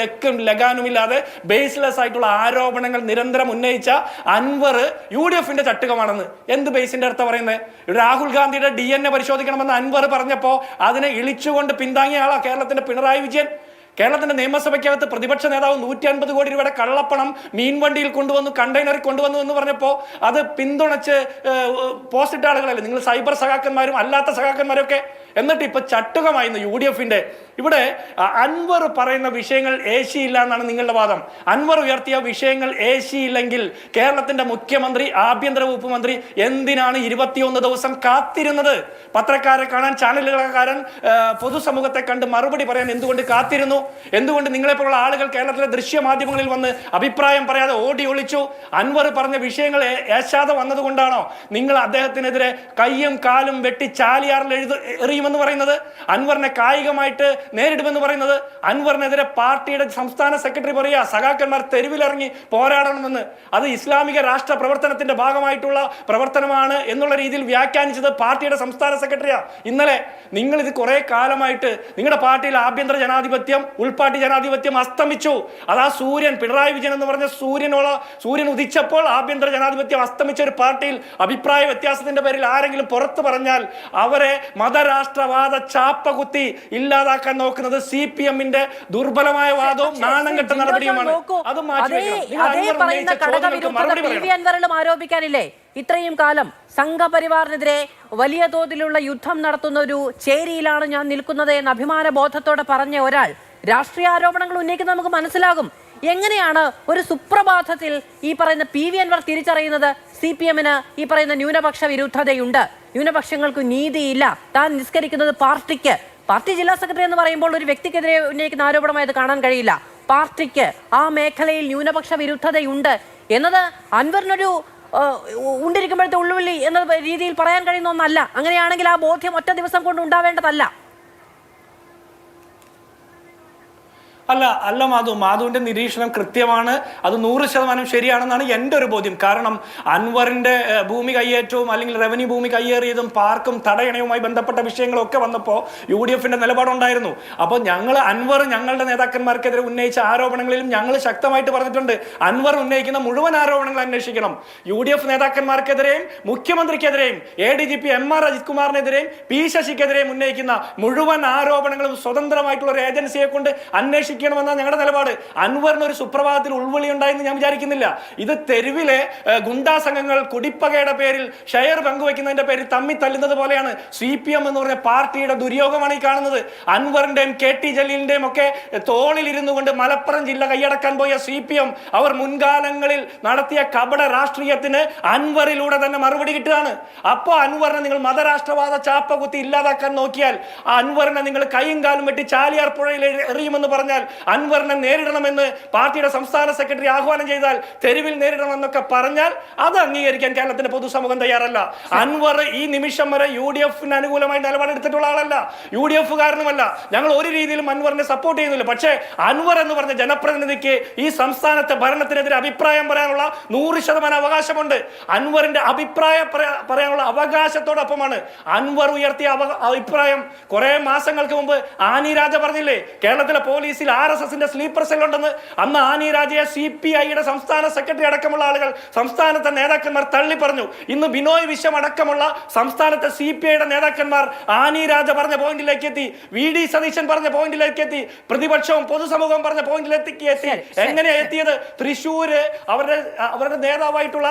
ലഗാനുമില്ലാതെ ബേസ്ലെസ് ആയിട്ടുള്ള ആരോപണങ്ങൾ നിരന്തരം ഉന്നയിച്ച അൻവർ UDF-ന്റെ ചട്ടുകമാണെന്ന്. എന്ത് ബേസിന്റെ അടുത്ത പറയുന്നത്? രാഹുൽ ഗാന്ധിയുടെ DNA പരിശോധിക്കണമെന്ന് അൻവർ പറഞ്ഞപ്പോ അതിനെ ഇളിച്ചുകൊണ്ട് പിന്താങ്ങിയ ആളാ കേരളത്തിന്റെ പിണറായി വിജയൻ. കേരളത്തിന്റെ നിയമസഭയ്ക്കകത്ത് പ്രതിപക്ഷ നേതാവ് 150 കോടി രൂപയുടെ കള്ളപ്പണം മീൻവണ്ടിയിൽ കൊണ്ടുവന്നു, കണ്ടെയ്നറിൽ കൊണ്ടുവന്നു എന്ന് പറഞ്ഞപ്പോൾ അത് പിന്തുണച്ച് പോസ്റ്റിട്ട ആളുകളല്ലേ നിങ്ങൾ, സൈബർ സഖാക്കന്മാരും അല്ലാത്ത സഖാക്കന്മാരൊക്കെ. എന്നിട്ട് ഇപ്പൊ ചട്ടുകമായിരുന്നു UDF-ന്റെ. ഇവിടെ അൻവർ പറയുന്ന വിഷയങ്ങൾ ഏശിയില്ല എന്നാണ് നിങ്ങളുടെ വാദം. അൻവർ ഉയർത്തിയ വിഷയങ്ങൾ ഏശിയില്ലെങ്കിൽ കേരളത്തിന്റെ മുഖ്യമന്ത്രി, ആഭ്യന്തര വകുപ്പ് മന്ത്രി എന്തിനാണ് 21 ദിവസം കാത്തിരുന്നത്? പത്രക്കാരെ കാണാൻ, ചാനലുകാരൻ പൊതുസമൂഹത്തെ കണ്ട് മറുപടി പറയാൻ എന്തുകൊണ്ട് കാത്തിരുന്നു? എന്തുകൊണ്ട് നിങ്ങളെപ്പോലുള്ള ആളുകൾ കേരളത്തിലെ ദൃശ്യമാധ്യമങ്ങളിൽ വന്ന് അഭിപ്രായം പറയാതെ ഓടി ഒളിച്ചു? അൻവർ പറഞ്ഞ വിഷയങ്ങൾ ഏശാതെ വന്നതുകൊണ്ടാണോ നിങ്ങൾ അദ്ദേഹത്തിനെതിരെ കയ്യും കാലും വെട്ടി ചാലിയാറിൽ എറിയുമെന്ന് പറയുന്നത്? അൻവറിനെ കായികമായിട്ട് നേരിടുമെന്ന് പറയുന്നത്? അൻവറിനെതിരെ പാർട്ടിയുടെ സംസ്ഥാന സെക്രട്ടറി പറയുക സഖാക്കന്മാർ തെരുവിലിറങ്ങി പോരാടണമെന്ന്. അത് ഇസ്ലാമിക രാഷ്ട്ര പ്രവർത്തനത്തിന്റെ ഭാഗമായിട്ടുള്ള പ്രവർത്തനമാണ് എന്നുള്ള രീതിയിൽ വ്യാഖ്യാനിച്ചത് പാർട്ടിയുടെ സംസ്ഥാന സെക്രട്ടറിയാ. ഇന്നലെ നിങ്ങൾ ഇത് കുറെ കാലമായിട്ട് നിങ്ങളുടെ പാർട്ടിയിൽ ആഭ്യന്തര ജനാധിപത്യം, ഉൾപാർട്ടി ജനാധിപത്യം അസ്തമിച്ചു. അതാ സൂര്യൻ, പിണറായി വിജയൻ എന്ന് പറഞ്ഞ സൂര്യൻ ഉദിച്ചപ്പോൾ ആഭ്യന്തര ജനാധിപത്യം അസ്തമിച്ച ഒരു പാർട്ടിയിൽ അഭിപ്രായ വ്യത്യാസത്തിന്റെ പേരിൽ ആരെങ്കിലും പുറത്തു പറഞ്ഞാൽ അവരെ മതരാഷ്ട്രവാദ ചാപ്പ കുത്തി ഇല്ലാതാക്കാൻ നോക്കുന്നത് CPM-ന്റെ ദുർബലമായ വാദവും നാണം കെട്ട നടപടിയുമാണ്. അത് ആരോപിക്കാനില്ലേ? ഇത്രയും കാലം സംഘപരിവാറിനെതിരെ വലിയ തോതിലുള്ള യുദ്ധം നടത്തുന്ന ഒരു ചേരിയിലാണ് ഞാൻ നിൽക്കുന്നത് എന്ന് അഭിമാന ബോധത്തോടെ പറഞ്ഞ ഒരാൾ രാഷ്ട്രീയ ആരോപണങ്ങൾ ഉന്നയിക്കുന്നത് നമുക്ക് മനസ്സിലാകും. എങ്ങനെയാണ് ഒരു സുപ്രഭാതത്തിൽ ഈ പറയുന്ന പി.വി. അൻവർ തിരിച്ചറിയുന്നത് CPM-ന് ഈ പറയുന്ന ന്യൂനപക്ഷ വിരുദ്ധതയുണ്ട്, ന്യൂനപക്ഷങ്ങൾക്ക് നീതിയില്ല, താൻ നിസ്കരിക്കുന്നത് പാർട്ടി ജില്ലാ സെക്രട്ടറി എന്ന് പറയുമ്പോൾ ഒരു വ്യക്തിക്കെതിരെ ഉന്നയിക്കുന്ന ആരോപണമായത് കാണാൻ കഴിയില്ല. പാർട്ടിക്ക് ആ മേഖലയിൽ ന്യൂനപക്ഷ വിരുദ്ധതയുണ്ട് എന്നത് അൻവറിനൊരു ഉണ്ടിരിക്കുമ്പോഴത്തെ ഉള്ളുവിളി എന്ന രീതിയിൽ പറയാൻ കഴിയുന്ന ഒന്നല്ല. അങ്ങനെയാണെങ്കിൽ ആ ബോധ്യം ഒറ്റ ദിവസം കൊണ്ട് ഉണ്ടാവേണ്ടതല്ല. അല്ല മാധുവിന്റെ നിരീക്ഷണം കൃത്യമാണ്. അത് 100% ശരിയാണെന്നാണ് എൻ്റെ ഒരു ബോധ്യം. കാരണം അൻവറിന്റെ ഭൂമി കയ്യേറ്റവും അല്ലെങ്കിൽ റവന്യൂ ഭൂമി കയ്യേറിയതും പാർക്കും തടയണയുമായി ബന്ധപ്പെട്ട വിഷയങ്ങളൊക്കെ വന്നപ്പോൾ UDFന്റെ നിലപാടുണ്ടായിരുന്നു. അപ്പോൾ അൻവർ ഞങ്ങളുടെ നേതാക്കന്മാർക്കെതിരെ ഉന്നയിച്ച ആരോപണങ്ങളിലും ഞങ്ങൾ ശക്തമായിട്ട് പറഞ്ഞിട്ടുണ്ട്, അൻവർ ഉന്നയിക്കുന്ന മുഴുവൻ ആരോപണങ്ങൾ അന്വേഷിക്കണം. UDF നേതാക്കന്മാർക്കെതിരെയും മുഖ്യമന്ത്രിക്കെതിരെയും ADGP MR Ajith കുമാറിനെതിരെയും P ശശിക്കെതിരെയും ഉന്നയിക്കുന്ന മുഴുവൻ ആരോപണങ്ങളും സ്വതന്ത്രമായിട്ടുള്ള ഒരു ഏജൻസിയെ കൊണ്ട് അന്വേഷിക്കണമെന്നാണ് ഞങ്ങളുടെ നിലപാട്. അൻവറിന് ഒരു സുപ്രഭാതത്തിൽ ഉൾവിളി ഉണ്ടായെന്ന് ഞാൻ വിചാരിക്കുന്നില്ല. ഇത് തെരുവിലെ ഗുണ്ടാ സംഘങ്ങൾ കുടിപ്പകയുടെ പേരിൽ ഷെയർ പങ്കുവെക്കുന്നതിന്റെ പേരിൽ തമ്മി തല്ലുന്നത് പോലെയാണ്. CPM എന്ന് പറഞ്ഞ പാർട്ടിയുടെ ദുര്യോഗമാണ് ഈ കാണുന്നത്. അൻവറിന്റെയും KT ജലീലിന്റെയും ഒക്കെ തോളിൽ ഇരുന്നു കൊണ്ട് മലപ്പുറം ജില്ല കൈയടക്കാൻ പോയ CPM അവർ മുൻകാലങ്ങളിൽ നടത്തിയ കപട രാഷ്ട്രീയത്തിന് അൻവറിലൂടെ തന്നെ മറുപടി കിട്ടുകയാണ്. അപ്പോൾ അൻവറിനെ നിങ്ങൾ മതരാഷ്ട്രവാദ ചാപ്പ കുത്തി ഇല്ലാതാക്കാൻ നോക്കിയാൽ അൻവറിനെ നിങ്ങൾ കൈയും കാലും വെട്ടി ചാലിയാർ പുഴയിൽ എറിയുമെന്ന് പറഞ്ഞാൽ, അൻവറിനെ നേരിടണമെന്ന് പാർട്ടിയുടെ സംസ്ഥാന സെക്രട്ടറി ആഹ്വാനം ചെയ്താൽ തെരുവിൽ നേരിടണമെന്നൊക്കെ പറഞ്ഞാൽ അത് അംഗീകരിക്കാൻ കേരളത്തിന്റെ പൊതുസമൂഹം തയ്യാറല്ല. അൻവർ ഈ നിമിഷം വരെ UDFന് അനുകൂലമായി നിലപാടെടുത്തിട്ടുള്ള ആളല്ല, UDF കാരണമല്ല. ഞങ്ങൾ ഒരു രീതിയിലും അൻവറിനെ സപ്പോർട്ട് ചെയ്യുന്നില്ല. പക്ഷേ അൻവർ എന്ന് പറഞ്ഞ ജനപ്രതിനിധിക്ക് ഈ സംസ്ഥാനത്തെ ഭരണത്തിനെതിരെ അഭിപ്രായം പറയാനുള്ള 100% അവകാശമുണ്ട്. അൻവറിന്റെ അഭിപ്രായം പറയാനുള്ള അവകാശത്തോടൊപ്പമാണ് അൻവർ ഉയർത്തിയ അഭിപ്രായം. കുറെ മാസങ്ങൾക്ക് മുമ്പ് ആനി രാജ പറഞ്ഞില്ലേ, കേരളത്തിലെ പോലീസിൽ RSSന്റെ സ്ലീപ്പർ സെൽ ഉണ്ടെന്ന്. അന്ന് ആനി രാജയെ CPIയുടെ സംസ്ഥാന സെക്രട്ടറി അടക്കമുള്ള ആളുകൾ, സംസ്ഥാനത്തെ നേതാക്കന്മാർ തള്ളി പറഞ്ഞു. ഇന്ന് ബിനോയ് വിശ്വം അടക്കമുള്ള സംസ്ഥാനത്തെ CPIയുടെ നേതാക്കന്മാർ ആനി രാജ പറഞ്ഞ പോയിന്റിലേക്ക് എത്തി, VD സതീശൻ പറഞ്ഞ പോയിന്റിലേക്ക് എത്തി, പ്രതിപക്ഷവും പൊതുസമൂഹവും പറഞ്ഞ പോയിന്റിലേക്ക് എത്തി. എങ്ങനെയാ എത്തിയത്? തൃശ്ശൂര് അവരുടെ നേതാവായിട്ടുള്ള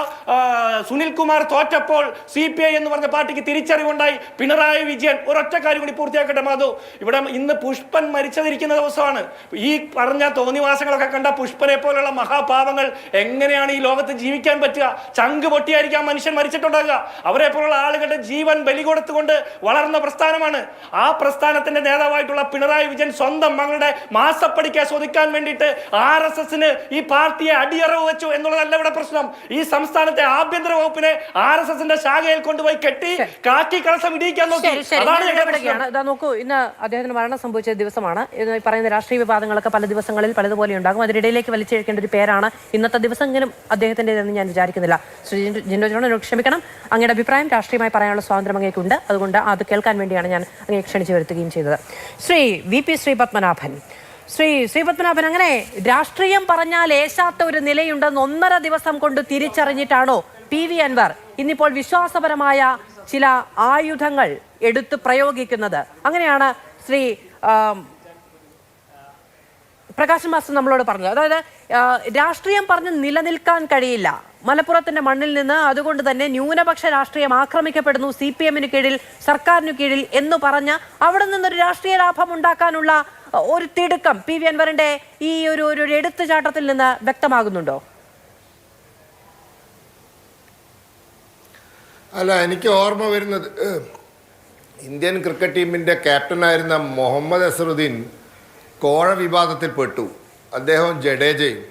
സുനിൽ കുമാർ തോറ്റപ്പോൾ CPI എന്ന് പറഞ്ഞ പാർട്ടിക്ക് തിരിച്ചറിവുണ്ടായി. പിണറായി വിജയൻ, ഒരൊറ്റ കാര്യം കൂടി പൂർത്തിയാക്കട്ടെ മാധു, ഇവിടെ ഇന്ന് പുഷ്പൻ മരിച്ചതിരിക്കുന്ന ദിവസമാണ്. ഈ പറഞ്ഞ തോന്നിവാസങ്ങളൊക്കെ കണ്ട പുഷ്പനെ പോലുള്ള മഹാപാവങ്ങൾ എങ്ങനെയാണ് ഈ ലോകത്ത് ജീവിക്കാൻ പറ്റുക? ചങ്ക് പൊട്ടിയായിരിക്കാം മനുഷ്യൻ മരിച്ചിട്ടുണ്ടാകുക. അവരെ പോലുള്ള ആളുകളുടെ ജീവൻ ബലി കൊടുത്തുകൊണ്ട് വളർന്ന പ്രസ്ഥാനമാണ്. ആ പ്രസ്ഥാനത്തിന്റെ നേതാവായിട്ടുള്ള പിണറായി വിജയൻ സ്വന്തം മകളുടെ മാസപ്പടി കേസ് ഒതുക്കാൻ വേണ്ടിയിട്ട് RSSന് ഈ പാർട്ടിയെ അടിയറവ് വെച്ചു എന്നുള്ളതല്ല ഇവിടെ പ്രശ്നം. ഈ സംസ്ഥാനത്തെ ആഭ്യന്തര വകുപ്പിനെ RSSന്റെ ശാഖയിൽ കൊണ്ടുപോയി കെട്ടി കാക്കി കളസം ഇടിയിക്കാൻ നോക്കി. നോക്കൂ, ഇന്ന് അദ്ദേഹത്തിന് മരണം സംഭവിച്ച ദിവസമാണ്. പറയുന്ന രാഷ്ട്രീയ വിവാദങ്ങളൊക്കെ പല ദിവസങ്ങളിൽ പലതുപോലെ ഉണ്ടാകും. അതിനിടയിലേക്ക് വലിച്ചെടുക്കേണ്ട ഒരു പേരാണ് ഇന്നത്തെ ദിവസമെങ്കിലും അദ്ദേഹത്തിൻ്റെതെന്ന് ഞാൻ വിചാരിക്കുന്നില്ല. ശ്രീ ജിൻഡോ ജോൺ, ക്ഷമിക്കണം, അങ്ങയുടെ അഭിപ്രായം രാഷ്ട്രീയമായി പറയാനുള്ള സ്വാതന്ത്ര്യം അങ്ങേക്കുണ്ട്. അതുകൊണ്ട് അത് കേൾക്കാൻ വേണ്ടിയാണ് ഞാൻ അങ്ങേ ക്ഷണിച്ചു വരുത്തുകയും ചെയ്തത്. ശ്രീ VP ശ്രീപത്മനാഭൻ, ശ്രീപത്മനാഭൻ, അങ്ങനെ രാഷ്ട്രീയം പറഞ്ഞാൽ ഏശാത്ത ഒരു നിലയുണ്ടെന്ന് 1.5 ദിവസം കൊണ്ട് തിരിച്ചറിഞ്ഞിട്ടാണോ PV അൻവർ ഇന്നിപ്പോൾ വിശ്വാസപരമായ ചില ആയുധങ്ങൾ എടുത്ത് പ്രയോഗിക്കുന്നത്? അങ്ങനെയാണ് ശ്രീ പ്രകാശ് മാസ്റ്റർ നമ്മളോട് പറഞ്ഞത്. അതായത് രാഷ്ട്രീയം പറഞ്ഞ് നിലനിൽക്കാൻ കഴിയില്ല മലപ്പുറത്തിന്റെ മണ്ണിൽ നിന്ന്, അതുകൊണ്ട് തന്നെ ന്യൂനപക്ഷ രാഷ്ട്രീയം ആക്രമിക്കപ്പെടുന്നു CPMന് കീഴിൽ, സർക്കാരിനു കീഴിൽ എന്ന് പറഞ്ഞ് അവിടെ നിന്നൊരു രാഷ്ട്രീയ ലാഭം ഉണ്ടാക്കാനുള്ള ഒരു തിടുക്കം PV അൻവറിന്റെ ഈ ഒരു എടുത്തുചാട്ടത്തിൽ നിന്ന് വ്യക്തമാകുന്നുണ്ടോ? അല്ല, എനിക്ക് ഓർമ്മ വരുന്നത് ഇന്ത്യൻ ക്രിക്കറ്റ് ടീമിൻ്റെ ക്യാപ്റ്റനായിരുന്ന മുഹമ്മദ് അസറുദ്ദീൻ കോഴ വിവാദത്തിൽ പെട്ടു. അദ്ദേഹം ജഡേജയും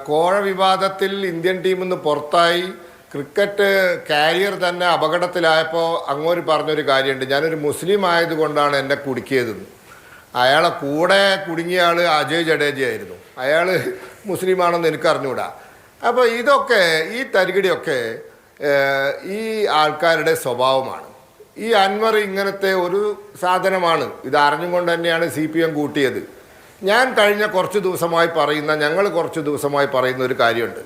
കോഴ വിവാദത്തിൽ ഇന്ത്യൻ ടീമിൽ നിന്ന് പുറത്തായി. ക്രിക്കറ്റ് കാരിയർ തന്നെ അപകടത്തിലായപ്പോൾ അങ്ങോട്ട് പറഞ്ഞൊരു കാര്യമുണ്ട്, ഞാനൊരു മുസ്ലിം ആയതുകൊണ്ടാണ് എന്നെ കുടുക്കിയതെന്ന്. അയാളെ കൂടെ കുടുങ്ങിയ ആൾ അജയ് ജഡേജയായിരുന്നു. അയാൾ മുസ്ലിമാണെന്ന് എനിക്ക് അറിഞ്ഞുകൂടാ. അപ്പോൾ ഇതൊക്കെ, ഈ തരികിടിയൊക്കെ ഈ ആൾക്കാരുടെ സ്വഭാവമാണ്. ഈ അൻവർ ഇങ്ങനത്തെ ഒരു സാധനമാണ്. ഇത് അറിഞ്ഞുകൊണ്ട് തന്നെയാണ് CPM കൂട്ടിയത്. ഞങ്ങൾ കുറച്ച് ദിവസമായി പറയുന്ന ഒരു കാര്യമുണ്ട്.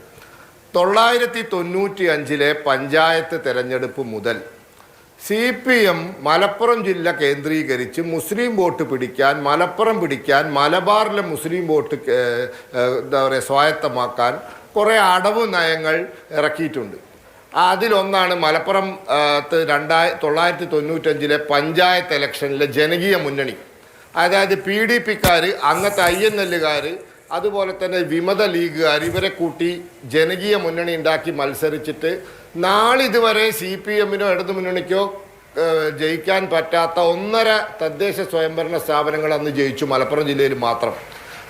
995 പഞ്ചായത്ത് തെരഞ്ഞെടുപ്പ് മുതൽ CPM മലപ്പുറം ജില്ല കേന്ദ്രീകരിച്ച് മുസ്ലിം വോട്ട് പിടിക്കാൻ, മലപ്പുറം പിടിക്കാൻ, മലബാറിലെ മുസ്ലിം വോട്ട് എന്താ പറയുക സ്വായത്തമാക്കാൻ കുറേ അടവ് നയങ്ങൾ ഇറക്കിയിട്ടുണ്ട്. അതിലൊന്നാണ് മലപ്പുറം 995 പഞ്ചായത്ത് ഇലക്ഷനിലെ ജനകീയ മുന്നണി. അതായത് PDPക്കാർ, അന്നത്തെ INLകാർ, അതുപോലെ തന്നെ വിമത ലീഗുകാർ, ഇവരെ കൂട്ടി ജനകീയ മുന്നണി ഉണ്ടാക്കി മത്സരിച്ചിട്ട് നാളിതുവരെ CPMനോ ഇടതു മുന്നണിക്കോ ജയിക്കാൻ പറ്റാത്ത 1.5 തദ്ദേശ സ്വയംഭരണ സ്ഥാപനങ്ങൾ അന്ന് ജയിച്ചു മലപ്പുറം ജില്ലയിൽ മാത്രം.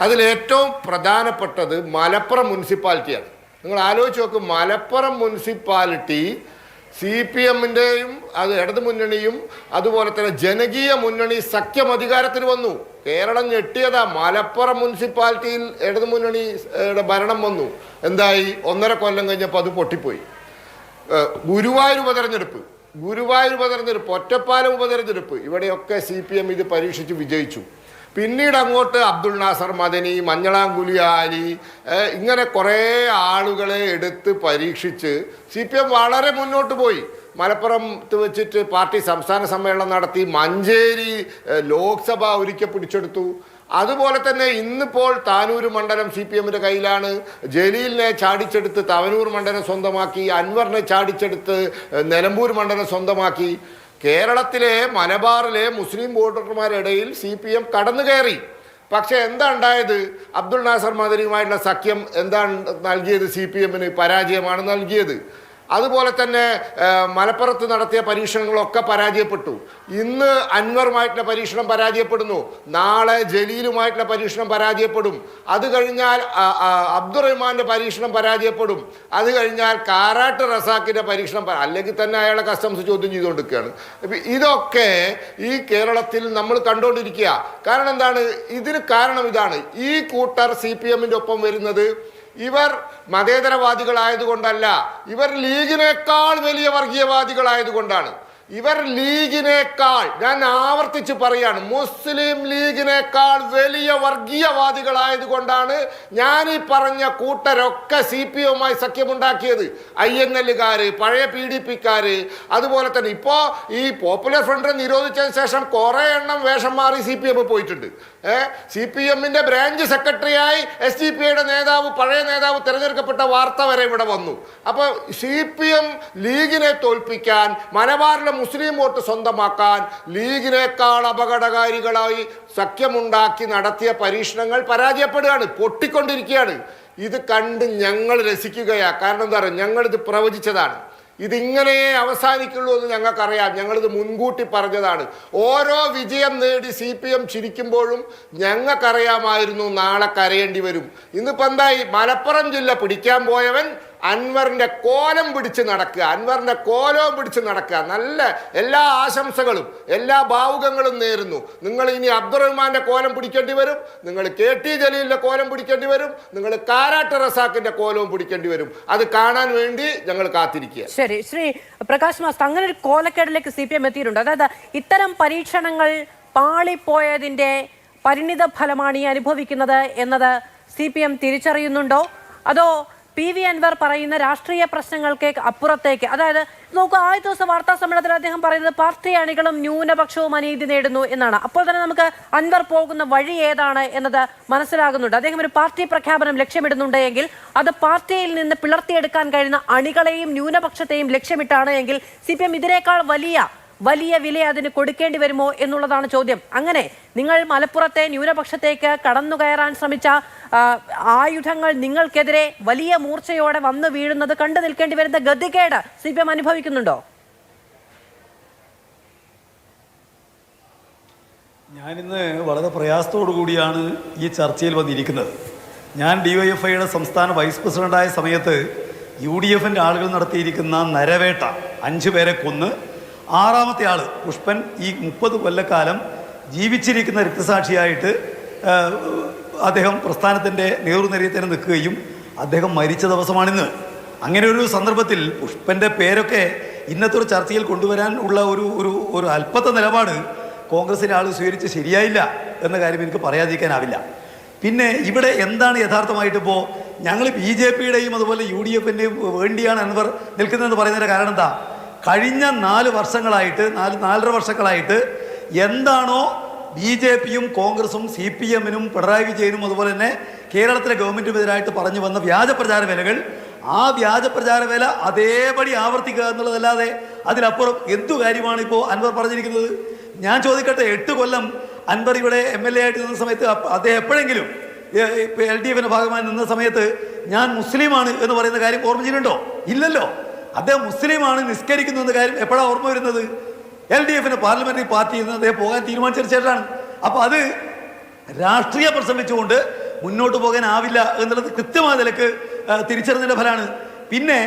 അതിലേറ്റവും പ്രധാനപ്പെട്ടത് മലപ്പുറം മുനിസിപ്പാലിറ്റിയാണ്. നിങ്ങൾ ആലോചിച്ച് നോക്കും, മലപ്പുറം മുനിസിപ്പാലിറ്റി CPM-ൻ്റെയും അത് ഇടതുമുന്നണിയും അതുപോലെ തന്നെ ജനകീയ മുന്നണി സഖ്യം അധികാരത്തിൽ വന്നു. കേരളം ഞെട്ടിയതാ. മലപ്പുറം മുനിസിപ്പാലിറ്റിയിൽ ഇടതുമുന്നണിയുടെ ഭരണം വന്നു. എന്തായി? 1.5 കൊല്ലം കഴിഞ്ഞപ്പോൾ അത് പൊട്ടിപ്പോയി. ഗുരുവായൂർ ഉപതെരഞ്ഞെടുപ്പ്, ഒറ്റപ്പാലം ഉപതെരഞ്ഞെടുപ്പ്, ഇവിടെയൊക്കെ CPM ഇത് പരീക്ഷിച്ച് വിജയിച്ചു. പിന്നീട് അങ്ങോട്ട് അബ്ദുൾ നാസർ മദനി, മഞ്ഞളാംകുഴി ആലി, ഇങ്ങനെ കുറേ ആളുകളെ എടുത്ത് പരീക്ഷിച്ച് CPM വളരെ മുന്നോട്ട് പോയി. മലപ്പുറത്ത് വെച്ചിട്ട് പാർട്ടി സംസ്ഥാന സമ്മേളനം നടത്തി. മഞ്ചേരി ലോക്സഭ ഒരിക്കൽ പിടിച്ചെടുത്തു. അതുപോലെ തന്നെ ഇന്നിപ്പോൾ താനൂർ മണ്ഡലം CPM-ൻ്റെ കയ്യിലാണ്. ജലീലിനെ ചാടിച്ചെടുത്ത് തവനൂർ മണ്ഡലം സ്വന്തമാക്കി, അൻവറിനെ ചാടിച്ചെടുത്ത് നിലമ്പൂർ മണ്ഡലം സ്വന്തമാക്കി. കേരളത്തിലെ മലബാറിലെ മുസ്ലിം വോട്ടർമാരുടെ CPM കടന്നു കയറി. പക്ഷെ എന്താ ഉണ്ടായത്? അബ്ദുൾ നാസർ മദനിയുമായിട്ടുള്ള സഖ്യം എന്താണ് നൽകിയത്? CPM-ന് പരാജയമാണ് നൽകിയത്. അതുപോലെ തന്നെ മലപ്പുറത്ത് നടത്തിയ പരീക്ഷണങ്ങളൊക്കെ പരാജയപ്പെട്ടു. ഇന്ന് അൻവറുമായിട്ടുള്ള പരീക്ഷണം പരാജയപ്പെടുന്നു. നാളെ ജലീലുമായിട്ടുള്ള പരീക്ഷണം പരാജയപ്പെടും. അത് കഴിഞ്ഞാൽ അബ്ദുറഹ്മാൻ്റെ പരീക്ഷണം പരാജയപ്പെടും. അത് കഴിഞ്ഞാൽ കാരാട്ട് റസാഖിൻ്റെ പരീക്ഷണം, അല്ലെങ്കിൽ തന്നെ അയാളെ കസ്റ്റംസ് ചോദ്യം ചെയ്തുകൊണ്ടിരിക്കുകയാണ്. ഇതൊക്കെ ഈ കേരളത്തിൽ നമ്മൾ കണ്ടുകൊണ്ടിരിക്കുക. കാരണം എന്താണ്? ഇതിന് കാരണം ഇതാണ്. ഈ കൂട്ടർ CPM-ൻ്റെ ഒപ്പം വരുന്നത് ഇവർ മതേതരവാദികളായതുകൊണ്ടല്ല, ഇവർ ലീഗിനേക്കാൾ വലിയ വർഗീയവാദികളായതുകൊണ്ടാണ്. ഇവർ ലീഗിനേക്കാൾ, ഞാൻ ആവർത്തിച്ച് പറയാണ്, മുസ്ലിം ലീഗിനേക്കാൾ വലിയ വർഗീയവാദികളായതുകൊണ്ടാണ് ഞാൻ ഈ പറഞ്ഞ കൂട്ടരൊക്കെ CPM-മായി സഖ്യമുണ്ടാക്കിയത്. INL-കാർ, പഴയ PDP-ക്കാർ, അതുപോലെ തന്നെ ഇപ്പോൾ ഈ പോപ്പുലർ ഫ്രണ്ടിനെ നിരോധിച്ചതിന് ശേഷം കുറേ എണ്ണം വേഷം മാറി CPM പോയിട്ടുണ്ട്. CPM-ൻ്റെ ബ്രാഞ്ച് സെക്രട്ടറിയായി SDPI-യുടെ നേതാവ്, പഴയ നേതാവ് തിരഞ്ഞെടുക്കപ്പെട്ട വാർത്ത വരെ ഇവിടെ വന്നു. അപ്പോൾ CPM ലീഗിനെ തോൽപ്പിക്കാൻ, മലബാറിലെ മുസ്ലിം വോട്ട് സ്വന്തമാക്കാൻ ലീഗിനേക്കാൾ അപകടകാരികളായി സഖ്യമുണ്ടാക്കി നടത്തിയ പരീക്ഷണങ്ങൾ പരാജയപ്പെടുകയാണ്, പൊട്ടിക്കൊണ്ടിരിക്കുകയാണ്. ഇത് കണ്ട് ഞങ്ങൾ രസിക്കുകയാണ്. കാരണം എന്താ പറയുക? ഞങ്ങളിത് പ്രവചിച്ചതാണ്. ഇതിങ്ങനെ അവസാനിക്കുള്ളൂ എന്ന് ഞങ്ങൾക്കറിയാം. ഞങ്ങളിത് മുൻകൂട്ടി പറഞ്ഞതാണ്. ഓരോ വിജയം നേടി CPM ചിരിക്കുമ്പോഴും ഞങ്ങൾക്കറിയാമായിരുന്നു നാളെ കരയേണ്ടി വരും. ഇന്നിപ്പോൾ എന്തായി? മലപ്പുറം ജില്ല പിടിക്കാൻ പോയവൻ അൻവറിൻ്റെ കോലം പിടിച്ച് നടക്കുക. നല്ല എല്ലാ ആശംസകളും എല്ലാ ഭാവുകങ്ങളും നേരുന്നു. നിങ്ങൾ ഇനി അബ്ദുറഹ്മാന്റെ കോലം പിടിക്കേണ്ടി വരും, നിങ്ങൾ KT ജലീലിന്റെ കോലം പിടിക്കേണ്ടി വരും, നിങ്ങൾ കാരാട്ട് റസാഖിന്റെ കോലവും പിടിക്കേണ്ടി വരും. അത് കാണാൻ വേണ്ടി ഞങ്ങൾ കാത്തിരിക്കുക. ശരി, ശ്രീ പ്രകാശ് മാസ്റ്റർ, അങ്ങനെ ഒരു കോലക്കേടിലേക്ക് CPM എത്തിയിട്ടുണ്ട്. അതായത് ഇത്തരം പരീക്ഷണങ്ങൾ പാളിപ്പോയതിന്റെ പരിണിത ഫലമാണ് ഈ അനുഭവിക്കുന്നത് എന്നത് CPM തിരിച്ചറിയുന്നുണ്ടോ? അതോ PV അൻവർ പറയുന്ന രാഷ്ട്രീയ പ്രശ്നങ്ങൾക്ക് അപ്പുറത്തേക്ക്, അതായത് നോക്കൂ, ആദ്യ ദിവസം വാർത്താ സമ്മേളനത്തിൽ അദ്ദേഹം പറയുന്നത് പാർട്ടി അണികളും ന്യൂനപക്ഷവും അനീതി നേടുന്നു എന്നാണ്. അപ്പോൾ തന്നെ നമുക്ക് അൻവർ പോകുന്ന വഴി ഏതാണ് എന്നത് മനസ്സിലാകുന്നുണ്ട്. അദ്ദേഹം ഒരു പാർട്ടി പ്രഖ്യാപനം ലക്ഷ്യമിടുന്നുണ്ട് എങ്കിൽ അത് പാർട്ടിയിൽ നിന്ന് പിളർത്തിയെടുക്കാൻ കഴിയുന്ന അണികളെയും ന്യൂനപക്ഷത്തെയും ലക്ഷ്യമിട്ടാണ് എങ്കിൽ CPM ഇതിനേക്കാൾ വലിയ വില അതിന് കൊടുക്കേണ്ടി വരുമോ എന്നുള്ളതാണ് ചോദ്യം. അങ്ങനെ നിങ്ങൾ മലപ്പുറത്തെ ന്യൂനപക്ഷത്തേക്ക് കടന്നു കയറാൻ ശ്രമിച്ച ആയുധങ്ങൾ നിങ്ങൾക്കെതിരെ വലിയ മൂർച്ചയോടെ വന്നു വീഴുന്നത് കണ്ടു നിൽക്കേണ്ടി വരുന്ന ഗതികേട് CPM അനുഭവിക്കുന്നുണ്ടോ? ഞാനിന്ന് വളരെ പ്രയാസത്തോടു കൂടിയാണ് ഈ ചർച്ചയിൽ വന്നിരിക്കുന്നത്. ഞാൻ DYFIയുടെ സംസ്ഥാന വൈസ് പ്രസിഡൻ്റായ സമയത്ത് UDF-ൻ്റെ ആളുകൾ നടത്തിയിരിക്കുന്ന നരവേട്ട, 5 പേരെ കൊന്ന് 6ാമത്തെ ആൾ പുഷ്പൻ ഈ 30 കൊല്ലക്കാലം ജീവിച്ചിരിക്കുന്ന രക്തസാക്ഷിയായിട്ട് അദ്ദേഹം പ്രസ്ഥാനത്തിൻ്റെ നേതൃനിരയിൽ നിൽക്കുകയും അദ്ദേഹം മരിച്ച ദിവസമാണിന്ന്. അങ്ങനെ ഒരു സന്ദർഭത്തിൽ പുഷ്പൻ്റെ പേരൊക്കെ ഇന്നത്തെ ഒരു ചർച്ചയിൽ കൊണ്ടുവരാൻ ഉള്ള ഒരു അല്പത്തെ നിലപാട് കോൺഗ്രസിൻ്റെ ആൾ സ്വീകരിച്ച് ശരിയായില്ല എന്ന കാര്യം എനിക്ക് പറയാതിരിക്കാനാവില്ല. പിന്നെ ഇവിടെ എന്താണ് യഥാർത്ഥമായിട്ട് ഇപ്പോൾ ഞങ്ങൾ BJPയുടെയും അതുപോലെ UDF-ൻ്റെയും വേണ്ടിയാണ് അൻവർ നിൽക്കുന്നതെന്ന് പറയുന്നതിൻ്റെ കാരണം എന്താ? കഴിഞ്ഞ 4 വർഷങ്ങളായിട്ട് 4.5 വർഷങ്ങളായിട്ട് എന്താണോ BJPയും കോൺഗ്രസും CPM-നും പിണറായി വിജയനും അതുപോലെ തന്നെ കേരളത്തിലെ ഗവൺമെൻറ്റുമെതിരായിട്ട് പറഞ്ഞു വന്ന വ്യാജ പ്രചാര വേലകൾ, ആ വ്യാജ പ്രചാര വേല അതേപടി ആവർത്തിക്കുക എന്നുള്ളതല്ലാതെ അതിനപ്പുറം എന്തു കാര്യമാണ് ഇപ്പോൾ അൻവർ പറഞ്ഞിരിക്കുന്നത്? ഞാൻ ചോദിക്കട്ടെ, 8 കൊല്ലം അൻവർ ഇവിടെ MLA ആയിട്ട് നിന്ന സമയത്ത് അദ്ദേഹം എപ്പോഴെങ്കിലും LDF-ൻ്റെ ഭാഗമായി നിന്ന സമയത്ത് ഞാൻ മുസ്ലിമാണ് എന്ന് പറയുന്ന കാര്യം ഓർമ്മിച്ചിട്ടുണ്ടോ? ഇല്ലല്ലോ. അദ്ദേഹം മുസ്ലിമാണ്, നിസ്കരിക്കുന്നു എന്ന കാര്യം എപ്പോഴാണ് ഓർമ്മ വരുന്നത്? LDF-ന് പാർലമെന്ററി പാർട്ടിയിൽ നിന്ന് അദ്ദേഹം പോകാൻ തീരുമാനിച്ചതിന് ശേഷമാണ്. അപ്പോൾ അത് രാഷ്ട്രീയ പ്രസംഗിച്ചുകൊണ്ട് മുന്നോട്ട് പോകാനാവില്ല എന്നുള്ളത് കൃത്യമായ നിലക്ക് തിരിച്ചറിഞ്ഞതിൻ്റെ ഫലമാണ്. പിന്നെ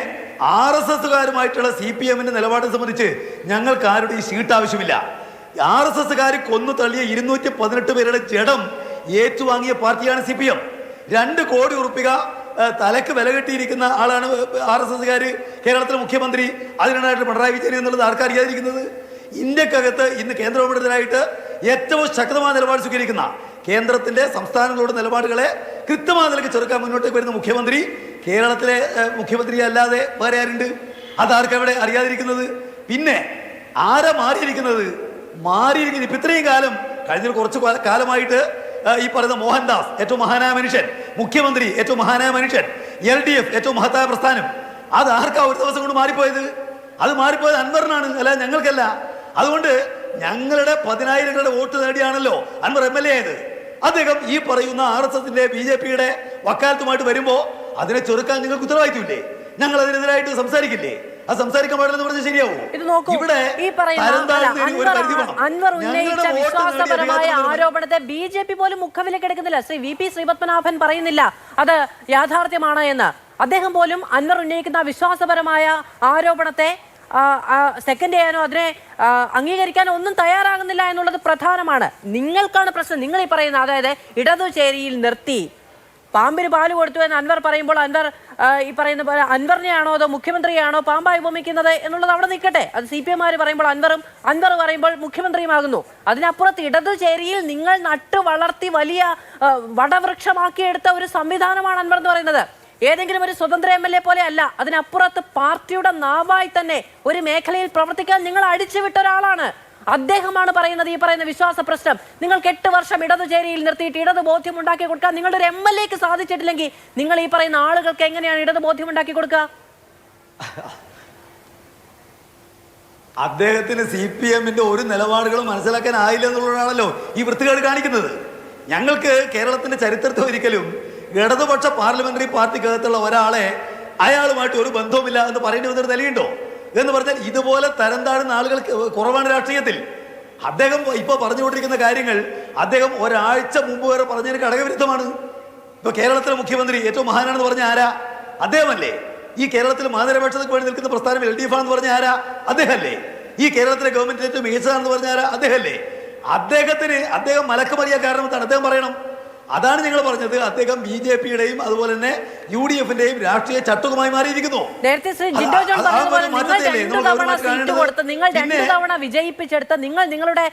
RSSകാരുമായിട്ടുള്ള CPM-ന്റെ നിലപാടിനെ സംബന്ധിച്ച് ഞങ്ങൾക്ക് ആരുടെ ഈ ഷീട്ട് ആവശ്യമില്ല. RSSകാർ കൊന്നു തള്ളിയ 218 പേരുടെ ജഡം ഏറ്റുവാങ്ങിയ പാർട്ടിയാണ് CPM. 2 കോടി ഉറുപ്പിക തലക്ക് വില കെട്ടിയിരിക്കുന്ന ആളാണ് RSSകാർ കേരളത്തിലെ മുഖ്യമന്ത്രി. അതിനായിട്ട് പിണറായി വിജയൻ എന്നുള്ളത് ആർക്കറിയാതിരിക്കുന്നത്? ഇന്ത്യക്കകത്ത് ഇന്ന് കേന്ദ്ര ഗവൺമെന്റിനായിട്ട് ഏറ്റവും ശക്തമായ നിലപാട് സ്വീകരിക്കുന്ന കേന്ദ്രത്തിന്റെ സംസ്ഥാനങ്ങളുടെ നിലപാടുകളെ കൃത്യമായ നിലയ്ക്ക് ചെറുക്കാൻ മുന്നോട്ടേക്ക് വരുന്ന മുഖ്യമന്ത്രി കേരളത്തിലെ മുഖ്യമന്ത്രി അല്ലാതെ വേറെ ആരുണ്ട്? അതാർക്കവിടെ അറിയാതിരിക്കുന്നത്? പിന്നെ ആരാ മാറിയിരിക്കുന്നത്? ഇപ്പം ഇത്രയും കാലം കഴിഞ്ഞ കുറച്ച് കാലമായിട്ട് ഈ പറയുന്ന മോഹൻദാസ് ഏറ്റവും മഹാനായ മനുഷ്യൻ, മുഖ്യമന്ത്രി ഏറ്റവും മഹാനായ മനുഷ്യൻ, LDF ഏറ്റവും മഹത്തായ പ്രസ്ഥാനം, അത് ആർക്കാ ഒരു ദിവസം കൊണ്ട് മാറിപ്പോയത്? അത് മാറിപ്പോയത് അൻവറിനാണ്, അല്ല ഞങ്ങൾക്കല്ല. അതുകൊണ്ട് ഞങ്ങളുടെ 10,000ങ്ങളുടെ വോട്ട് നേടിയാണല്ലോ അൻവർ MLA ആയത്. അദ്ദേഹം ഈ പറയുന്ന RSSന്റെ BJP-യുടെ വക്കാലത്തുമായിട്ട് വരുമ്പോൾ അതിനെ ചെറുക്കാൻ നിങ്ങൾക്ക് ഉത്തരവാദിത്വമില്ലേ? ഞങ്ങൾ അതിനെതിരായിട്ട് സംസാരിക്കില്ലേ? അത് സംസാരിക്കാൻ പാടില്ലെന്ന് പറഞ്ഞാൽ ശരിയാവും. ഇവിടെ അൻവർ ഉന്നയിച്ച വിശ്വാസപരമായ ആരോപണത്തെ BJP പോലും മുഖവിലക്കെടുക്കുന്നില്ല. ശ്രീ VP ശ്രീപത്മനാഭൻ പറയുന്നില്ല അത് യാഥാർത്ഥ്യമാണ് എന്ന്. അദ്ദേഹം പോലും അൻവർ ഉന്നയിക്കുന്ന വിശ്വാസപരമായ ആരോപണത്തെ സെക്കൻഡ് ചെയ്യാനോ അതിനെ അംഗീകരിക്കാനോ ഒന്നും തയ്യാറാകുന്നില്ല എന്നുള്ളത് പ്രധാനമാണ്. നിങ്ങൾക്കാണ് പ്രശ്നം. നിങ്ങൾ ഈ പറയുന്ന അതായത് ഇടതുചേരിയിൽ നിർത്തി പാമ്പിന് പാല് കൊടുത്തു എന്ന് അൻവർ പറയുമ്പോൾ അൻവർ ഈ പറയുന്ന പോലെ അൻവറിനെയാണോ അതോ മുഖ്യമന്ത്രിയാണോ പാമ്പായി ഉപമിക്കുന്നത് എന്നുള്ളത് അവിടെ നിൽക്കട്ടെ. അത് CPM-മാർ പറയുമ്പോൾ അൻവർ പറയുമ്പോൾ മുഖ്യമന്ത്രിയുമാകുന്നു. അതിനപ്പുറത്ത് ഇടതുചേരിയിൽ നിങ്ങൾ നട്ടു വളർത്തി വലിയ വടവൃക്ഷമാക്കിയെടുത്ത ഒരു സംവിധാനമാണ് അൻവർ എന്ന് പറയുന്നത്. ഏതെങ്കിലും ഒരു സ്വതന്ത്ര MLA പോലെ അല്ല. അതിനപ്പുറത്ത് പാർട്ടിയുടെ നാവായി തന്നെ ഒരു മേഖലയിൽ പ്രവർത്തിക്കാൻ നിങ്ങൾ അടിച്ചുവിട്ട ഒരാളാണ്. അദ്ദേഹമാണ് പറയുന്നത് ഈ പറയുന്ന വിശ്വാസ പ്രശ്നം നിങ്ങൾക്ക് 8 വർഷം ഇടതുചേരിയിൽ നിർത്തിയിട്ട് ഇടത് ബോധ്യം ഉണ്ടാക്കി കൊടുക്കാൻ നിങ്ങളുടെ ഒരു MLA-ക്ക് സാധിച്ചിട്ടില്ലെങ്കിൽ നിങ്ങൾ ഈ പറയുന്ന ആളുകൾക്ക് എങ്ങനെയാണ് ഇടത് ബോധ്യം ഉണ്ടാക്കി കൊടുക്കുക? അദ്ദേഹത്തിന് CPM-ന്റെ ഒരു നിലപാടുകളും മനസ്സിലാക്കാനായില്ല എന്നുള്ളതാണല്ലോ ഈ വൃത്തികേട് കാണിക്കുന്നത്. ഞങ്ങൾക്ക് കേരളത്തിന്റെ ചരിത്രത്തിൽ ഒരിക്കലും ഇടതുപക്ഷ പാർലമെന്ററി പാർട്ടിക്കകത്തുള്ള ഒരാളെ അയാളുമായിട്ട് ഒരു ബന്ധവുമില്ല എന്ന് പറയേണ്ടി വന്നൊരു നിലയുണ്ടോ? എന്ന് പറഞ്ഞാൽ ഇതുപോലെ തരം താഴുന്ന ആളുകൾ കുറവാണ് രാഷ്ട്രീയത്തിൽ. അദ്ദേഹം ഇപ്പോൾ പറഞ്ഞുകൊണ്ടിരിക്കുന്ന കാര്യങ്ങൾ അദ്ദേഹം ഒരാഴ്ച മുമ്പ് വരെ പറഞ്ഞതിന് ഘടകവിരുദ്ധമാണ്. ഇപ്പൊ കേരളത്തിലെ മുഖ്യമന്ത്രി ഏറ്റവും മഹാനാണെന്ന് പറഞ്ഞ ആരാ? അദ്ദേഹമല്ലേ? ഈ കേരളത്തിൽ മതനിരപേക്ഷതയ്ക്ക് വേണ്ടി നിൽക്കുന്ന പ്രസ്ഥാനം LDF ആണെന്ന് പറഞ്ഞ ആരാ? അദ്ദേഹമല്ലേ? ഈ കേരളത്തിലെ ഗവൺമെന്റ് ഏറ്റവും മികച്ചതാണെന്ന് പറഞ്ഞ ആരാ? അദ്ദേഹമല്ലേ? അദ്ദേഹം മലക്കുമറിയ കാരണമെന്നാണ് അദ്ദേഹം പറയണം. അതാണ് ഞങ്ങൾ പറഞ്ഞത്. അദ്ദേഹം BJP-യുടെയും അതുപോലെ തന്നെ UDF-ന്റെയും രാഷ്ട്രീയ ചട്ടുകമായി മാറിയിരിക്കുന്നു. നേരത്തെ ശ്രീ ജിൻഡോ ജോൺ പറഞ്ഞതുപോലെ നിങ്ങൾ 2 തവണ സീറ്റ് കൊടുത്ത് നിങ്ങൾ 2 തവണ വിജയിപ്പിച്ചെടുത്ത് നിങ്ങളുടെ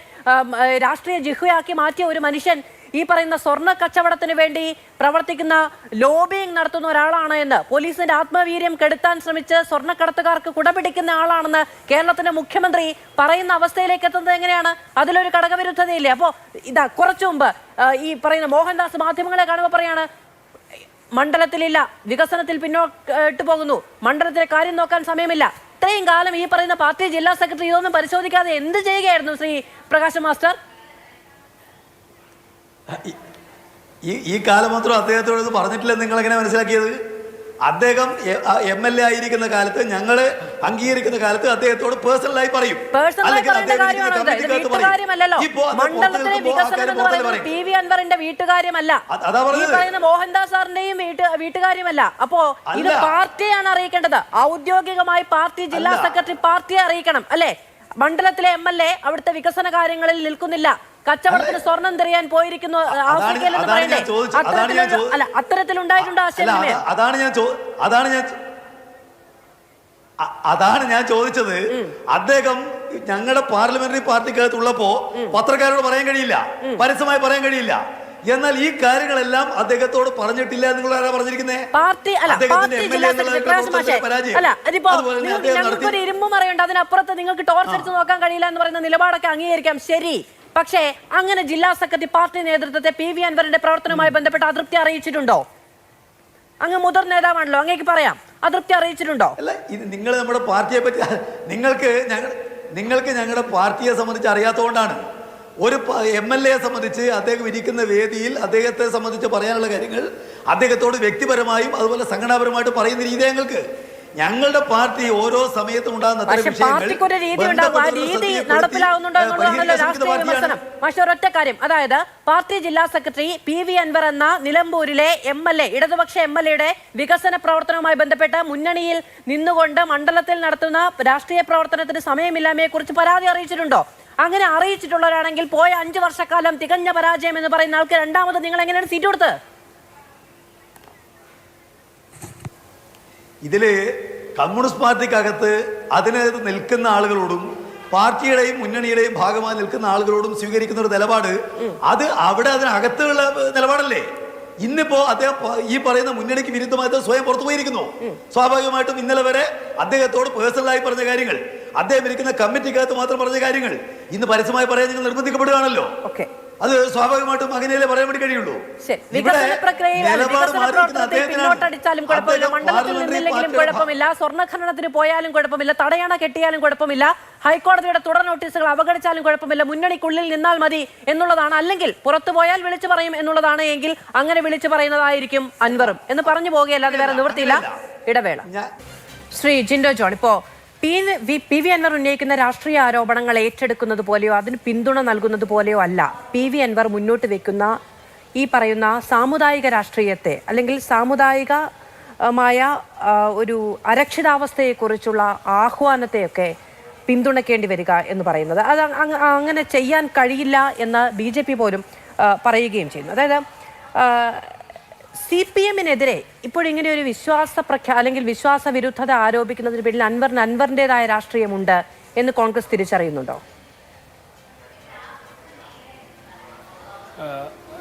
രാഷ്ട്രീയ ജിഹ്വയാക്കി മാറ്റിയ ഒരു മനുഷ്യൻ ഈ പറയുന്ന സ്വർണ്ണ കച്ചവടത്തിന് വേണ്ടി പ്രവർത്തിക്കുന്ന ലോബിയിങ് നടത്തുന്ന ഒരാളാണ് എന്ന്, പോലീസിന്റെ ആത്മവീര്യം കെടുത്താൻ ശ്രമിച്ച് സ്വർണ്ണക്കടത്തുകാർക്ക് കുടപിടിക്കുന്ന ആളാണെന്ന് കേരളത്തിന്റെ മുഖ്യമന്ത്രി പറയുന്ന അവസ്ഥയിലേക്ക് എത്തുന്നത് എങ്ങനെയാണ്? അതിലൊരു ഘടകവിരുദ്ധതയില്ലേ? അപ്പോൾ ഇതാ കുറച്ചു മുമ്പ് ഈ പറയുന്ന മോഹൻദാസ് മാധ്യമങ്ങളെ കാണുമ്പോൾ പറയാണ് മണ്ഡലത്തിലില്ല, വികസനത്തിൽ പിന്നോട്ട് പോകുന്നു, മണ്ഡലത്തിലെ കാര്യം നോക്കാൻ സമയമില്ല. ഇത്രയും കാലം ഈ പറയുന്ന പാർട്ടി ജില്ലാ സെക്രട്ടറി ഇതൊന്നും പരിശോധിക്കാതെ എന്ത് ചെയ്യുകയായിരുന്നു ശ്രീ പ്രകാശ് മാസ്റ്റർ? ഈ കാലം മാത്രം അദ്ദേഹത്തോട് പറഞ്ഞിട്ടില്ല. നിങ്ങൾ എങ്ങനെ മനസ്സിലാക്കിയത്? അദ്ദേഹം MLA ആയിരിക്കുന്ന കാലത്ത് ഞങ്ങൾ അംഗീകരിക്കുന്ന കാലത്ത് അദ്ദേഹത്തോട് പേഴ്സണലായി പറയും. മണ്ഡലത്തിലെ വികസനം എന്ന് പറയുന്നത് PV അൻവറിന്റെ വീട്ടുകാര്യമല്ല, മോഹൻദാസ് സാറിന്റെയും വീട്ടുകാര്യമല്ല. അപ്പോ ഇത് പാർട്ടിയാണ് അറിയിക്കേണ്ടത്. ഔദ്യോഗികമായി പാർട്ടി ജില്ലാ സെക്രട്ടറി പാർട്ടിയെ അറിയിക്കണം അല്ലെ? മണ്ഡലത്തിലെ MLA അവിടുത്തെ വികസന കാര്യങ്ങളിൽ നിൽക്കുന്നില്ല, കച്ചവടത്തിന് സ്വർണം തെറിയാൻ പോയിരിക്കുന്നു ആഫ്രിക്കയിൽ എന്ന് പറയണ്ടേ? അത്തരത്തിലുണ്ടായിട്ടുണ്ട് ആശയവിനിമയം. അതാണ് ഞാൻ ചോദിച്ചത്. അദ്ദേഹം ഞങ്ങളുടെ പാർലമെന്ററി പാർട്ടിക്കകത്തുള്ളപ്പോ പത്രക്കാരോട് പറയാൻ കഴിയില്ല, പരസ്യമായി പറയാൻ കഴിയില്ല. എന്നാൽ ഈ കാര്യങ്ങളെല്ലാം അദ്ദേഹത്തോട് പറഞ്ഞിട്ടില്ല എന്നുള്ളതാരാ പറഞ്ഞിരിക്കുന്നത്? ഞങ്ങൾക്കൊരു ഇരുമ്പ് മറയുണ്ട്, അതിനപ്പുറത്ത് നിങ്ങൾക്ക് ടോർച്ച് എടുത്ത് നോക്കാൻ കഴിയില്ല എന്ന് പറയുന്ന നിലപാടൊക്കെ അംഗീകരിക്കാം, ശരി. പക്ഷേ അങ്ങനെ ജില്ലാ സെക്രട്ടറി പാർട്ടി നേതൃത്വത്തെ PV അൻവറിന്റെ പ്രവർത്തനവുമായി ബന്ധപ്പെട്ട് അതൃപ്തി അറിയിച്ചിട്ടുണ്ടോ? അങ്ങ് മുതിർന്ന നേതാവാണല്ലോ, അങ്ങേക്ക് പറയാം, അതൃപ്തി അറിയിച്ചിട്ടുണ്ടോ? അല്ല, ഇത് നിങ്ങൾ നമ്മുടെ പാർട്ടിയെ പറ്റി നിങ്ങൾക്ക് ഞങ്ങളുടെ പാർട്ടിയെ സംബന്ധിച്ച് അറിയാത്തതുകൊണ്ടാണ്. ഒരു MLA സംബന്ധിച്ച് അദ്ദേഹം ഇരിക്കുന്ന വേദിയിൽ അദ്ദേഹത്തെ സംബന്ധിച്ച് പറയാനുള്ള കാര്യങ്ങൾ അദ്ദേഹത്തോട് വ്യക്തിപരമായും അതുപോലെ സംഘടനാപരമായിട്ട് പറയുന്ന രീതി ഞങ്ങൾക്ക്. ഞങ്ങളുടെ പാർട്ടി ഓരോ സമയത്തും ഉണ്ടാകുന്ന പക്ഷെ പാർട്ടിക്കൊരു രീതി ഉണ്ടാകും. ആ രീതി നടപ്പിലാവുന്നുണ്ടോ എന്നുള്ളതാണല്ലോ രാഷ്ട്രീയ വിമർശനം. പക്ഷെ ഒരൊറ്റ കാര്യം, അതായത് പാർട്ടി ജില്ലാ സെക്രട്ടറി PV അൻവർ എന്ന നിലമ്പൂരിലെ MLA, ഇടതുപക്ഷ MLA വികസന പ്രവർത്തനവുമായി ബന്ധപ്പെട്ട് മുന്നണിയിൽ നിന്നുകൊണ്ട് മണ്ഡലത്തിൽ നടത്തുന്ന രാഷ്ട്രീയ പ്രവർത്തനത്തിന് സമയമില്ലായ്മയെ കുറിച്ച് പരാതി അറിയിച്ചിട്ടുണ്ടോ? അങ്ങനെ അറിയിച്ചിട്ടുള്ളവരാണെങ്കിൽ പോയ 5 വർഷക്കാലം തികഞ്ഞ പരാജയം എന്ന് പറയുന്ന ആൾക്ക് രണ്ടാമത് നിങ്ങൾ എങ്ങനെയാണ് സീറ്റ് കൊടുത്തത്? ഇതില് കമ്മ്യൂണിസ്റ്റ് പാർട്ടിക്കകത്ത് അതിനകത്ത് നിൽക്കുന്ന ആളുകളോടും പാർട്ടിയുടെയും മുന്നണിയുടെയും ഭാഗമായി നിൽക്കുന്ന ആളുകളോടും സ്വീകരിക്കുന്ന ഒരു നിലപാട്, അത് അവിടെ അതിനകത്തുള്ള നിലപാടല്ലേ. ഇന്നിപ്പോ അദ്ദേഹം ഈ പറയുന്ന മുന്നണിക്ക് വിരുദ്ധമായിട്ട് സ്വയം പുറത്തു പോയിരിക്കുന്നു. സ്വാഭാവികമായിട്ടും ഇന്നലെ വരെ അദ്ദേഹത്തോട് പേഴ്സണലായി പറഞ്ഞ കാര്യങ്ങൾ, അദ്ദേഹം ഇരിക്കുന്ന കമ്മിറ്റിക്കകത്ത് മാത്രം പറഞ്ഞ കാര്യങ്ങൾ ഇന്ന് പരസ്യമായി പറയാൻ നിങ്ങൾ നിർബന്ധിക്കപ്പെടുകയാണല്ലോ. അത് സ്വാഭാവികമായിട്ടും അങ്ങനെയല്ലേ പറയാൻ വേണ്ടി കഴിയുള്ളൂ. പിന്നോട്ടടിച്ചാലും കുഴപ്പമില്ല, മണ്ഡലത്തിൽ നിന്നില്ലെങ്കിലും കുഴപ്പമില്ല, സ്വർണ്ണഖനനത്തിന് പോയാലും കുഴപ്പമില്ല, തടയണ കെട്ടിയാലും കുഴപ്പമില്ല, ഹൈക്കോടതിയുടെ തുടർ നോട്ടീസുകൾ അവഗണിച്ചാലും കുഴപ്പമില്ല, മുന്നണിക്കുള്ളിൽ നിന്നാൽ മതി എന്നുള്ളതാണ്. അല്ലെങ്കിൽ പുറത്തു പോയാൽ വിളിച്ചു പറയും എന്നുള്ളതാണ് എങ്കിൽ അങ്ങനെ വിളിച്ചു പറയുന്നതായിരിക്കും അൻവറും എന്ന് പറഞ്ഞു പോകുകയല്ലാതെ വേറെ നിവൃത്തിയില്ല. ഇടവേള. ശ്രീ ജിൻഡോ ജോൺ, ഇപ്പോ PV അൻവർ ഉന്നയിക്കുന്ന രാഷ്ട്രീയ ആരോപണങ്ങൾ ഏറ്റെടുക്കുന്നത് പോലെയോ അതിന് പിന്തുണ നൽകുന്നത് പോലെയോ അല്ല PV അൻവർ മുന്നോട്ട് വെക്കുന്ന ഈ പറയുന്ന സാമുദായിക രാഷ്ട്രീയത്തെ, അല്ലെങ്കിൽ സാമുദായികമായ ഒരു അരക്ഷിതാവസ്ഥയെക്കുറിച്ചുള്ള ആഹ്വാനത്തെയൊക്കെ പിന്തുണയ്ക്കേണ്ടി വരിക എന്ന് പറയുന്നത്. അത് അങ്ങനെ ചെയ്യാൻ കഴിയില്ല എന്ന് BJP പോലും പറയുകയും ചെയ്യുന്നു. അതായത് CPM-നെതിരെ ഇപ്പോഴിങ്ങനെ ഒരു അല്ലെങ്കിൽ വിശ്വാസ വിരുദ്ധത ആരോപിക്കുന്നതിന് പേരിൽ അൻവറിൻ്റെതായ രാഷ്ട്രീയമുണ്ട് എന്ന് കോൺഗ്രസ് തിരിച്ചറിയുന്നുണ്ടോ?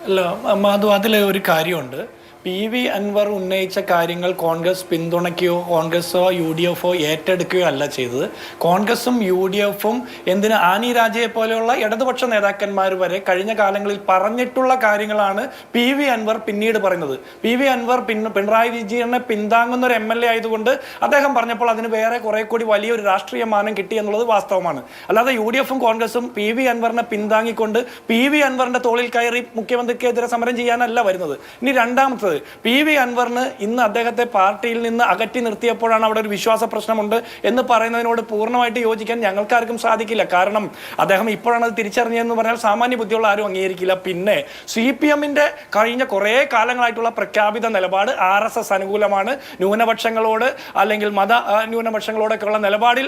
അല്ല മാധു, അതിൽ ഒരു കാര്യമുണ്ട്. PV അൻവർ ഉന്നയിച്ച കാര്യങ്ങൾ കോൺഗ്രസ് പിന്തുണയ്ക്കുകയോ കോൺഗ്രസോ UDF ഏറ്റെടുക്കുകയോ അല്ല ചെയ്തത്. കോൺഗ്രസും UDF-ഉം എന്തിന് ആനി രാജയെ പോലെയുള്ള ഇടതുപക്ഷ നേതാക്കന്മാർ വരെ കഴിഞ്ഞ കാലങ്ങളിൽ പറഞ്ഞിട്ടുള്ള കാര്യങ്ങളാണ് PV അൻവർ പിന്നീട് പറയുന്നത്. PV അൻവർ പിണറായി വിജയനെ പിന്താങ്ങുന്ന ഒരു MLA ആയതുകൊണ്ട് അദ്ദേഹം പറഞ്ഞപ്പോൾ അതിന് വേറെ കുറെ കൂടി വലിയൊരു രാഷ്ട്രീയ മാനം കിട്ടി എന്നുള്ളത് വാസ്തവമാണ്. അല്ലാതെ UDF-ഉം കോൺഗ്രസും PV അൻവറിനെ പിന്താങ്ങിക്കൊണ്ട് PV അൻവറിന്റെ തോളിൽ കയറി മുഖ്യമന്ത്രിക്കെതിരെ സമരം ചെയ്യാനല്ല വരുന്നത്. ഇനി രണ്ടാമത്തത്, PV അൻവറിന് ഇന്ന് അദ്ദേഹത്തെ പാർട്ടിയിൽ നിന്ന് അകറ്റി നിർത്തിയപ്പോഴാണ് അവിടെ ഒരു വിശ്വാസ പ്രശ്നമുണ്ട് എന്ന് പറയുന്നതിനോട് പൂർണ്ണമായിട്ട് യോജിക്കാൻ ഞങ്ങൾക്കാർക്കും സാധിക്കില്ല. കാരണം അദ്ദേഹം ഇപ്പോഴാണ് അത് തിരിച്ചറിഞ്ഞതെന്ന് പറഞ്ഞാൽ സാമാന്യ ബുദ്ധിയുള്ള ആരും അംഗീകരിക്കില്ല. പിന്നെ CPM-ന്റെ കഴിഞ്ഞ കുറേ കാലങ്ങളായിട്ടുള്ള പ്രഖ്യാപിത നിലപാട് RSS അനുകൂലമാണ്, ന്യൂനപക്ഷങ്ങളോട് അല്ലെങ്കിൽ മത ന്യൂനപക്ഷങ്ങളോടൊക്കെയുള്ള നിലപാടിൽ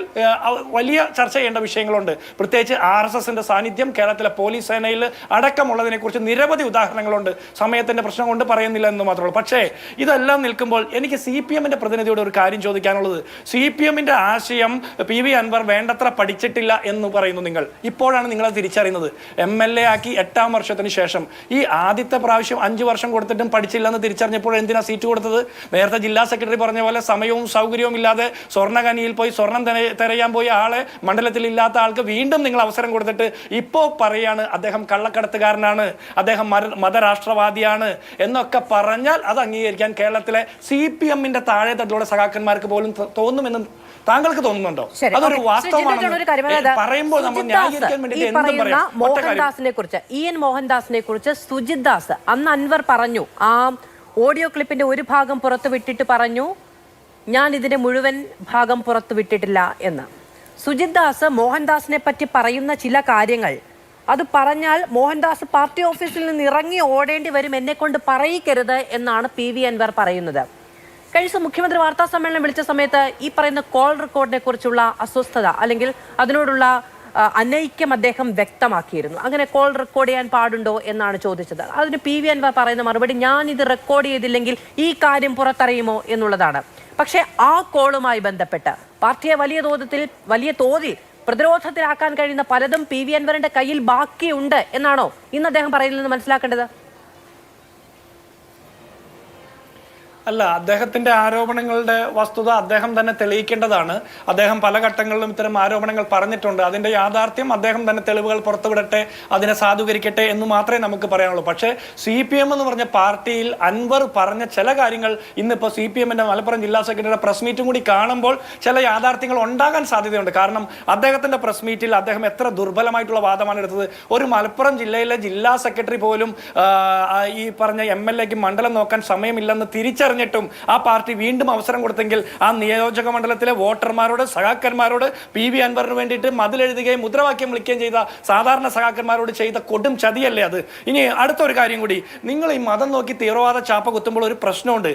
വലിയ ചർച്ച ചെയ്യേണ്ട വിഷയങ്ങളുണ്ട്. പ്രത്യേകിച്ച് RSS-ന്റെ സാന്നിധ്യം കേരളത്തിലെ പോലീസ് സേനയിൽ അടക്കമുള്ളതിനെ കുറിച്ച് നിരവധി ഉദാഹരണങ്ങളുണ്ട്. സമയത്തിന്റെ പ്രശ്നം കൊണ്ട് പറയുന്നില്ല എന്ന് മാത്രമേ. പക്ഷേ ഇതെല്ലാം നിൽക്കുമ്പോൾ എനിക്ക് CPM-ന്റെ പ്രതിനിധിയോട് ഒരു കാര്യം ചോദിക്കാനുള്ളത്, CPM-ന്റെ ആശയം PV അൻവർ വേണ്ടത്ര പഠിച്ചിട്ടില്ല എന്ന് പറയുന്നു നിങ്ങൾ. ഇപ്പോഴാണ് നിങ്ങളത് തിരിച്ചറിയുന്നത്. MLA ആക്കി 8ാം വർഷത്തിന് ശേഷം ഈ ആദ്യത്തെ പ്രാവശ്യം 5 വർഷം കൊടുത്തിട്ടും പഠിച്ചില്ലെന്ന് തിരിച്ചറിഞ്ഞപ്പോൾ എന്തിനാ സീറ്റ് കൊടുത്തത്? നേരത്തെ ജില്ലാ സെക്രട്ടറി പറഞ്ഞ പോലെ സമയവും സൗകര്യവും ഇല്ലാതെ സ്വർണ്ണഖനിയിൽ പോയി സ്വർണം തിരയാൻ പോയി ആളെ മണ്ഡലത്തിൽ ഇല്ലാത്ത ആൾക്ക് വീണ്ടും നിങ്ങൾ അവസരം കൊടുത്തിട്ട് ഇപ്പോൾ പറയാണ് അദ്ദേഹം കള്ളക്കടത്തുകാരനാണ്, അദ്ദേഹം മതരാഷ്ട്രവാദിയാണ് എന്നൊക്കെ പറഞ്ഞാൽ അത് അംഗീകരിക്കാൻ കേരളത്തിലെ CPM-ന്റെ താഴെ തട്ടിലുള്ള സഖാക്കന്മാർക്ക് പോലും തോന്നുമെന്ന് താങ്കൾക്ക് തോന്നുന്നുണ്ടോ? അതൊരു വാസ്തവമാണ്. പറയുമ്പോൾ നമ്മൾ ന്യായീകരിക്കാൻ വേണ്ടി മോഹൻദാസിനെ കുറിച്ച്, EN മോഹൻദാസിനെ കുറിച്ച് സുജിത് ദാസ് അന്ന് അൻവർ പറഞ്ഞു, ആ ഓഡിയോ ക്ലിപ്പിന്റെ ഒരു ഭാഗം പുറത്തു വിട്ടിട്ട് പറഞ്ഞു, ഞാൻ ഇതിന്റെ മുഴുവൻ ഭാഗം പുറത്തു വിട്ടിട്ടില്ല എന്ന്. സുജിത് ദാസ് മോഹൻദാസിനെ പറ്റി പറയുന്ന ചില കാര്യങ്ങൾ, അത് പറഞ്ഞാൽ മോഹൻദാസ് പാർട്ടി ഓഫീസിൽ നിന്ന് ഇറങ്ങി ഓടേണ്ടി വരും, എന്നെ കൊണ്ട് പറയിക്കരുത് എന്നാണ് PV അൻവർ പറയുന്നത്. കഴിഞ്ഞ മുഖ്യമന്ത്രി വാർത്താ സമ്മേളനം വിളിച്ച സമയത്ത് ഈ പറയുന്ന കോൾ റെക്കോർഡിനെ കുറിച്ചുള്ള അസ്വസ്ഥത അല്ലെങ്കിൽ അതിനോടുള്ള അനൈക്യം അദ്ദേഹം വ്യക്തമാക്കിയിരുന്നു. അങ്ങനെ കോൾ റെക്കോർഡ് ചെയ്യാൻ പാടുണ്ടോ എന്നാണ് ചോദിച്ചത്. അതിന് PV അൻവർ പറയുന്ന മറുപടി, ഞാൻ ഇത് റെക്കോർഡ് ചെയ്തില്ലെങ്കിൽ ഈ കാര്യം പുറത്തറിയുമോ എന്നുള്ളതാണ്. പക്ഷേ ആ കോളുമായി ബന്ധപ്പെട്ട് പാർട്ടിയെ വലിയ തോതിൽ പ്രതിരോധത്തിലാക്കാൻ കഴിയുന്ന പലതും PV അൻവറിന്റെ കയ്യിൽ ബാക്കിയുണ്ട് എന്നാണോ ഇന്ന് അദ്ദേഹം പറയുന്നത് മനസ്സിലാക്കേണ്ടത്? അല്ല, അദ്ദേഹത്തിന്റെ ആരോപണങ്ങളുടെ വസ്തുത അദ്ദേഹം തന്നെ തെളിയിക്കേണ്ടതാണ്. അദ്ദേഹം പല ഘട്ടങ്ങളിലും ഇത്തരം ആരോപണങ്ങൾ പറഞ്ഞിട്ടുണ്ട്. അതിന്റെ യാഥാർത്ഥ്യം അദ്ദേഹം തന്നെ തെളിവുകൾ പുറത്തുവിടട്ടെ, അതിനെ സാധൂകരിക്കട്ടെ എന്ന് മാത്രമേ നമുക്ക് പറയാനുള്ളൂ. പക്ഷേ CPM എന്ന് പറഞ്ഞ പാർട്ടിയിൽ അൻവർ പറഞ്ഞ ചില കാര്യങ്ങൾ ഇന്നിപ്പോൾ CPM-ന്റെ മലപ്പുറം ജില്ലാ സെക്രട്ടറിയുടെ പ്രസ് മീറ്റും കൂടി കാണുമ്പോൾ ചില യാഥാർത്ഥ്യങ്ങൾ ഉണ്ടാകാൻ സാധ്യതയുണ്ട്. കാരണം അദ്ദേഹത്തിന്റെ പ്രസ് മീറ്റിൽ അദ്ദേഹം എത്ര ദുർബലമായിട്ടുള്ള വാദമാണ് എടുത്തത്. ഒരു മലപ്പുറം ജില്ലയിലെ ജില്ലാ സെക്രട്ടറി പോലും ഈ പറഞ്ഞ MLA-ക്ക് മണ്ഡലം നോക്കാൻ സമയമില്ലെന്ന് തിരിച്ചറിഞ്ഞ തിരിച്ചറിഞ്ഞിട്ടും ആ പാർട്ടി വീണ്ടും അവസരം കൊടുത്തെങ്കിൽ ആ നിയോജക മണ്ഡലത്തിലെ വോട്ടർമാരോട്, സഖാക്കന്മാരോട്, PV അൻവറിന് വേണ്ടിയിട്ട് മതിലെഴുതുകയും മുദ്രാവാക്യം വിളിക്കുകയും ചെയ്ത സാധാരണ സഖാക്കന്മാരോട് ചെയ്ത കൊടും ചതിയല്ലേ അത്? ഇനി അടുത്തൊരു കാര്യം കൂടി, നിങ്ങൾ ഈ മതം നോക്കി തീവ്രവാദ ചാപ്പ കുത്തുമ്പോൾ ഒരു പ്രശ്നമുണ്ട്.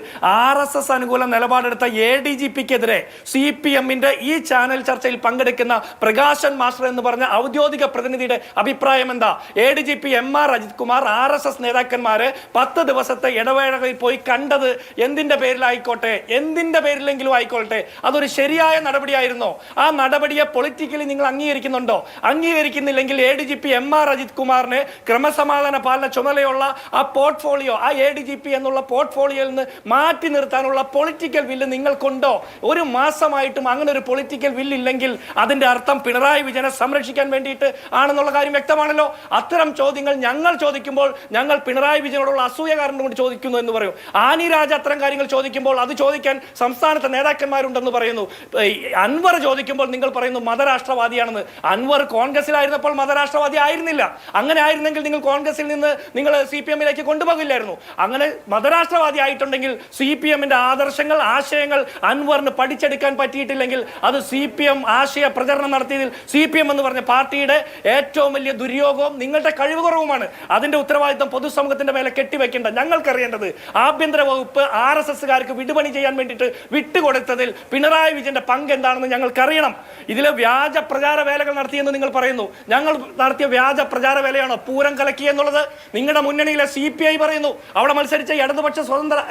RSS അനുകൂല നിലപാടെടുത്ത ADGPക്കെതിരെ CPMന്റെ ഈ ചാനൽ ചർച്ചയിൽ പങ്കെടുക്കുന്ന പ്രകാശൻ മാസ്റ്റർ എന്ന് പറഞ്ഞ ഔദ്യോഗിക പ്രതിനിധിയുടെ അഭിപ്രായം എന്താ? ADGP MR Ajith Kumar RSS നേതാക്കന്മാരെ 10 ദിവസത്തെ ഇടവേളകളിൽ പോയി കണ്ടത് എന്തിന്റെ പേരിലായിക്കോട്ടെ, എന്തിന്റെ പേരിലെങ്കിലും ആയിക്കോട്ടെ, അതൊരു ശരിയായ നടപടിയായിരുന്നോ? ആ നടപടിയെ പൊളിറ്റിക്കലി നിങ്ങൾ അംഗീകരിക്കുന്നുണ്ടോ? അംഗീകരിക്കുന്നില്ലെങ്കിൽ ADGP MR അജിത് കുമാറിനെ ക്രമസമാധാന പാലന ചുമതലയുള്ള ആ പോർട്ട്ഫോളിയോ, ആ ADGP എന്നുള്ള പോർട്ട്ഫോളിയോയിൽ നിന്ന് മാറ്റി നിർത്താനുള്ള പൊളിറ്റിക്കൽ വില്ല് നിങ്ങൾക്കുണ്ടോ? ഒരു മാസമായിട്ടും അങ്ങനെ ഒരു പൊളിറ്റിക്കൽ വില്ലില്ലെങ്കിൽ അതിന്റെ അർത്ഥം പിണറായി വിജയനെ സംരക്ഷിക്കാൻ വേണ്ടിയിട്ട് ആണെന്നുള്ള കാര്യം വ്യക്തമാണല്ലോ. അത്തരം ചോദ്യങ്ങൾ ഞങ്ങൾ ചോദിക്കുമ്പോൾ ഞങ്ങൾ പിണറായി വിജയനോടുള്ള അസൂയ കാരണം കൊണ്ട് ചോദിക്കുന്നു എന്ന് പറയും. ആനി രാജ അത്തരം കാര്യങ്ങൾ ചോദിക്കുമ്പോൾ അത് ചോദിക്കാൻ സംസ്ഥാനത്തെ നേതാക്കന്മാരുണ്ടെന്ന് പറയുന്നു. അൻവർ ചോദിക്കുമ്പോൾ നിങ്ങൾ പറയുന്നു മതരാഷ്ട്രവാദിയാണെന്ന്. അൻവർ കോൺഗ്രസിലായിരുന്നപ്പോൾ മതരാഷ്ട്രവാദി ആയിരുന്നില്ല. അങ്ങനെ ആയിരുന്നെങ്കിൽ നിങ്ങൾ കോൺഗ്രസിൽ നിന്ന് നിങ്ങൾ CPMലേക്ക് കൊണ്ടുപോകില്ലായിരുന്നു. അങ്ങനെ മതരാഷ്ട്രവാദി ആയിട്ടുണ്ടെങ്കിൽ CPMന്റെ ആദർശങ്ങൾ, ആശയങ്ങൾ അൻവറിന് പഠിച്ചെടുക്കാൻ പറ്റിയിട്ടില്ലെങ്കിൽ അത് CPM ആശയ പ്രചരണം നടത്തിയതിൽ CPM എന്ന് പറഞ്ഞ പാർട്ടിയുടെ ഏറ്റവും വലിയ ദുര്യോഗവും നിങ്ങളുടെ കഴിവ് കുറവുമാണ്. അതിന്റെ ഉത്തരവാദിത്വം പൊതുസമൂഹത്തിന്റെ മേലെ കെട്ടിവെക്കേണ്ട ഞങ്ങൾക്കറിയേണ്ടത് ആഭ്യന്തര വകുപ്പ് RSSകാർക്ക് വിടുപണി ചെയ്യാൻ വേണ്ടിയിട്ട് വിട്ടുകൊടുത്തതിൽ പിണറായി വിജയന്റെ പങ്ക് എന്താണെന്ന് ഞങ്ങൾക്കറിയണം. ഇതിലെ വ്യാജ പ്രചാര വേലകൾ നടത്തിയെന്ന് നിങ്ങൾ പറയുന്നു. ഞങ്ങൾ നടത്തിയ വ്യാജ പ്രചാര വേലയാണോ പൂരം കലക്കി എന്നുള്ളത്? നിങ്ങളുടെ മുന്നണിയിലെ CPI പറയുന്നു. അവിടെ മത്സരിച്ച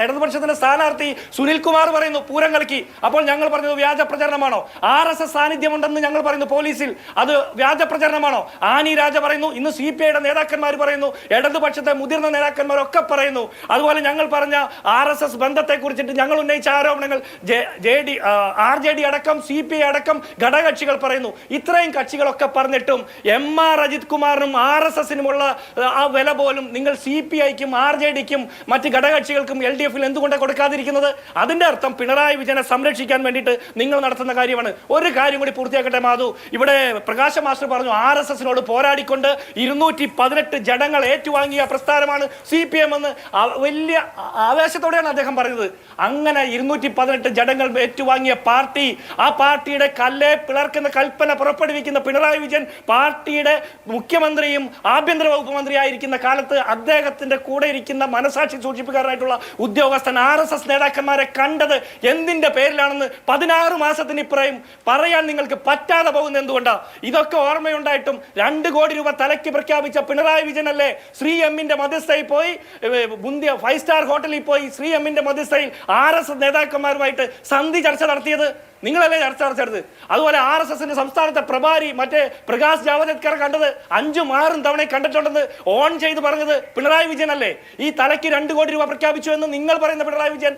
ഇടതുപക്ഷത്തിന്റെ സ്ഥാനാർത്ഥി സുനിൽകുമാർ പറയുന്നു പൂരം കലക്കി. അപ്പോൾ ഞങ്ങൾ പറഞ്ഞത് വ്യാജ പ്രചരണമാണോ? RSS സാന്നിധ്യമുണ്ടെന്ന് ഞങ്ങൾ പറയുന്നു പോലീസിൽ, അത് വ്യാജ പ്രചരണമാണോ? ആനി രാജ പറയുന്നു, ഇന്ന് CPIയുടെ നേതാക്കന്മാർ പറയുന്നു, ഇടതുപക്ഷത്തെ മുതിർന്ന നേതാക്കന്മാരൊക്കെ പറയുന്നു. അതുപോലെ ഞങ്ങൾ പറഞ്ഞ RSS ബന്ധത്തെ കുറിച്ചിട്ട് ഞങ്ങൾ ഉന്നയിച്ച ആരോപണങ്ങൾ RJD അടക്കം CPI അടക്കം ഘടകകക്ഷികൾ പറയുന്നു. ഇത്രയും കക്ഷികളൊക്കെ പറഞ്ഞിട്ടും MR അജിത് കുമാറിനും RSSനുമുള്ള ആ വില പോലും നിങ്ങൾ CPIക്കും RJDക്കും മറ്റ് ഘടകകക്ഷികൾക്കും LDFൽ എന്തുകൊണ്ടാണ് കൊടുക്കാതിരിക്കുന്നത്? അതിന്റെ അർത്ഥം പിണറായി വിജയനെ സംരക്ഷിക്കാൻ വേണ്ടിയിട്ട് നിങ്ങൾ നടത്തുന്ന കാര്യമാണ്. ഒരു കാര്യം കൂടി പൂർത്തിയാക്കട്ടെ മാധു. ഇവിടെ പ്രകാശ മാസ്റ്റർ പറഞ്ഞു RSSനോട് പോരാടിക്കൊണ്ട് 218 ജഡങ്ങൾ ഏറ്റുവാങ്ങിയ പ്രസ്ഥാനമാണ് CPM എന്ന്. വലിയ ആവേശത്തോടെയാണ് അദ്ദേഹം പറഞ്ഞത്. അങ്ങനെ 218 ജഡങ്ങൾ ഏറ്റുവാങ്ങിയ പാർട്ടി, ആ പാർട്ടിയുടെ കല്ലേ പിളർക്കുന്ന കൽപ്പന പുറപ്പെടുവിക്കുന്ന പിണറായി വിജയൻ പാർട്ടിയുടെ മുഖ്യമന്ത്രിയും ആഭ്യന്തര വകുപ്പ് മന്ത്രിയായിരിക്കുന്ന കാലത്ത് അദ്ദേഹത്തിന്റെ കൂടെ ഇരിക്കുന്ന മനസാക്ഷി സൂക്ഷിപ്പുകാരനായിട്ടുള്ള ഉദ്യോഗസ്ഥൻ RSS നേതാക്കന്മാരെ കണ്ടത് എന്തിന്റെ പേരിലാണെന്ന് 16 മാസത്തിനിപ്പുറം പറയാൻ നിങ്ങൾക്ക് പറ്റാതെ പോകുന്നത് എന്തുകൊണ്ടാണ്? ഇതൊക്കെ ഓർമ്മയുണ്ടായിട്ടും 2 കോടി രൂപ തലയ്ക്ക് പ്രഖ്യാപിച്ച പിണറായി വിജയനല്ലേ ശ്രീ എമ്മിന്റെ മധ്യസ്ഥയിൽ പോയി, മുന്തിയ 5 സ്റ്റാർ ഹോട്ടലിൽ പോയി ശ്രീ എമ്മിന്റെ മധ്യസ്ഥയിൽ RSS നേതാക്കന്മാരുമായിട്ട് സന്ധി ചർച്ച നടത്തിയത്? നിങ്ങളല്ലേ ചർച്ച നടത്തിയത്? അതുപോലെ RSSന്റെ സംസ്ഥാനത്തെ പ്രഭാരി മറ്റേ പ്രകാശ് ജാവദേക്കർ കണ്ടത് 5-6 തവണ കണ്ടിട്ടുണ്ടെന്ന് ഓൺ ചെയ്ത് പറഞ്ഞത് പിണറായി വിജയൻ അല്ലേ? ഈ തലയ്ക്ക് 2 കോടി രൂപ പ്രഖ്യാപിച്ചു എന്ന് നിങ്ങൾ പറയുന്ന പിണറായി വിജയൻ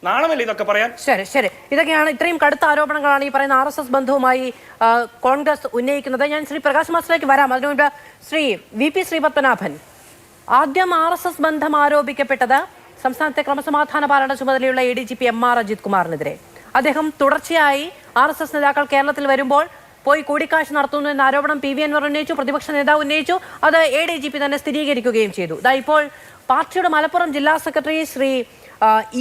നാണമല്ലേ ഇതൊക്കെ പറയാൻ? ശരി, ഇതൊക്കെയാണ്, ഇത്രയും കടുത്ത ആരോപണങ്ങളാണ് ഈ പറയുന്ന RSS ബന്ധവുമായി കോൺഗ്രസ് ഉന്നയിക്കുന്നത്. ഞാൻ ശ്രീ പ്രകാശ് മാസ്റ്ററിലേക്ക് വരാം. അതിനു മുൻപ് ശ്രീ VP ശ്രീപത്മനാഭൻ, ആദ്യം RSS ബന്ധം ആരോപിക്കപ്പെട്ടത് സംസ്ഥാനത്തെ ക്രമസമാധാന പാലന ചുമതലയുള്ള ADGP MR അജിത് കുമാറിനെതിരെ. അദ്ദേഹം തുടർച്ചയായി RSS നേതാക്കൾ കേരളത്തിൽ വരുമ്പോൾ പോയി കൂടിക്കാഴ്ച നടത്തുന്നു എന്ന ആരോപണം PV അൻവർ ഉന്നയിച്ചു, പ്രതിപക്ഷ നേതാവ് ഉന്നയിച്ചു. അത് ADGP തന്നെ സ്ഥിരീകരിക്കുകയും ചെയ്തു. ഇപ്പോൾ പാർട്ടിയുടെ മലപ്പുറം ജില്ലാ സെക്രട്ടറി ശ്രീ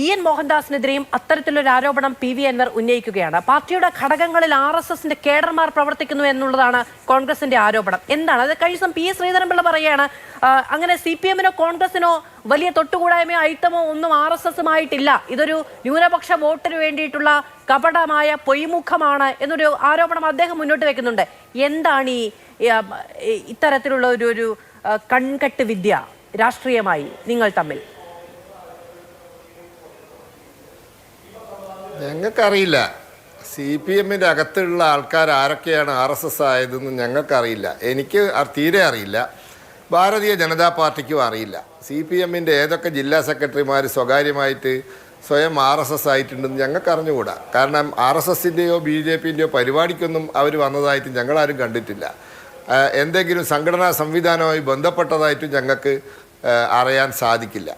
EN മോഹൻദാസിനെതിരെയും അത്തരത്തിലൊരു ആരോപണം PV അൻവർ ഉന്നയിക്കുകയാണ്. പാർട്ടിയുടെ ഘടകങ്ങളിൽ RSSന്റെ കേഡർമാർ പ്രവർത്തിക്കുന്നു എന്നുള്ളതാണ് കോൺഗ്രസിന്റെ ആരോപണം. എന്താണ് അത്? കഴിഞ്ഞ ദിവസം PS ശ്രീധരൻപിള്ള പറയുകയാണ്, അങ്ങനെ CPMനോ കോൺഗ്രസിനോ വലിയ തൊട്ടുകൂടായ്മയോ അയിത്തമോ ഒന്നും RSSുമായിട്ടില്ല, ഇതൊരു ന്യൂനപക്ഷ വോട്ടിന് വേണ്ടിയിട്ടുള്ള കപടമായ പൊയ്മുഖമാണ് എന്നൊരു ആരോപണം അദ്ദേഹം മുന്നോട്ട് വെക്കുന്നുണ്ട്. എന്താണ് ഈ ഇത്തരത്തിലുള്ള ഒരു കൺകെട്ട് വിദ്യ രാഷ്ട്രീയമായി നിങ്ങൾ തമ്മിൽ? ഞങ്ങൾക്കറിയില്ല CPMന്റെ അകത്തുള്ള ആൾക്കാർ ആരൊക്കെയാണ് RSS ആയതെന്ന് ഞങ്ങൾക്കറിയില്ല. എനിക്ക് തീരെ അറിയില്ല. ഭാരതീയ ജനതാ പാർട്ടിക്കും അറിയില്ല. CPMന്റെ ഏതൊക്കെ ജില്ലാ സെക്രട്ടറിമാർ സ്വകാര്യമായിട്ട് സ്വയം RSS ആയിട്ടുണ്ടെന്ന് ഞങ്ങൾക്ക് അറിഞ്ഞുകൂടാ. കാരണം RSSൻ്റെയോ BJPൻ്റെയോ പരിപാടിക്കൊന്നും അവർ വന്നതായിട്ട് ഞങ്ങളാരും കണ്ടിട്ടില്ല. എന്തെങ്കിലും സംഘടനാ സംവിധാനവുമായി ബന്ധപ്പെട്ടതായിട്ടും ഞങ്ങൾക്ക് അറിയാൻ സാധിക്കില്ല.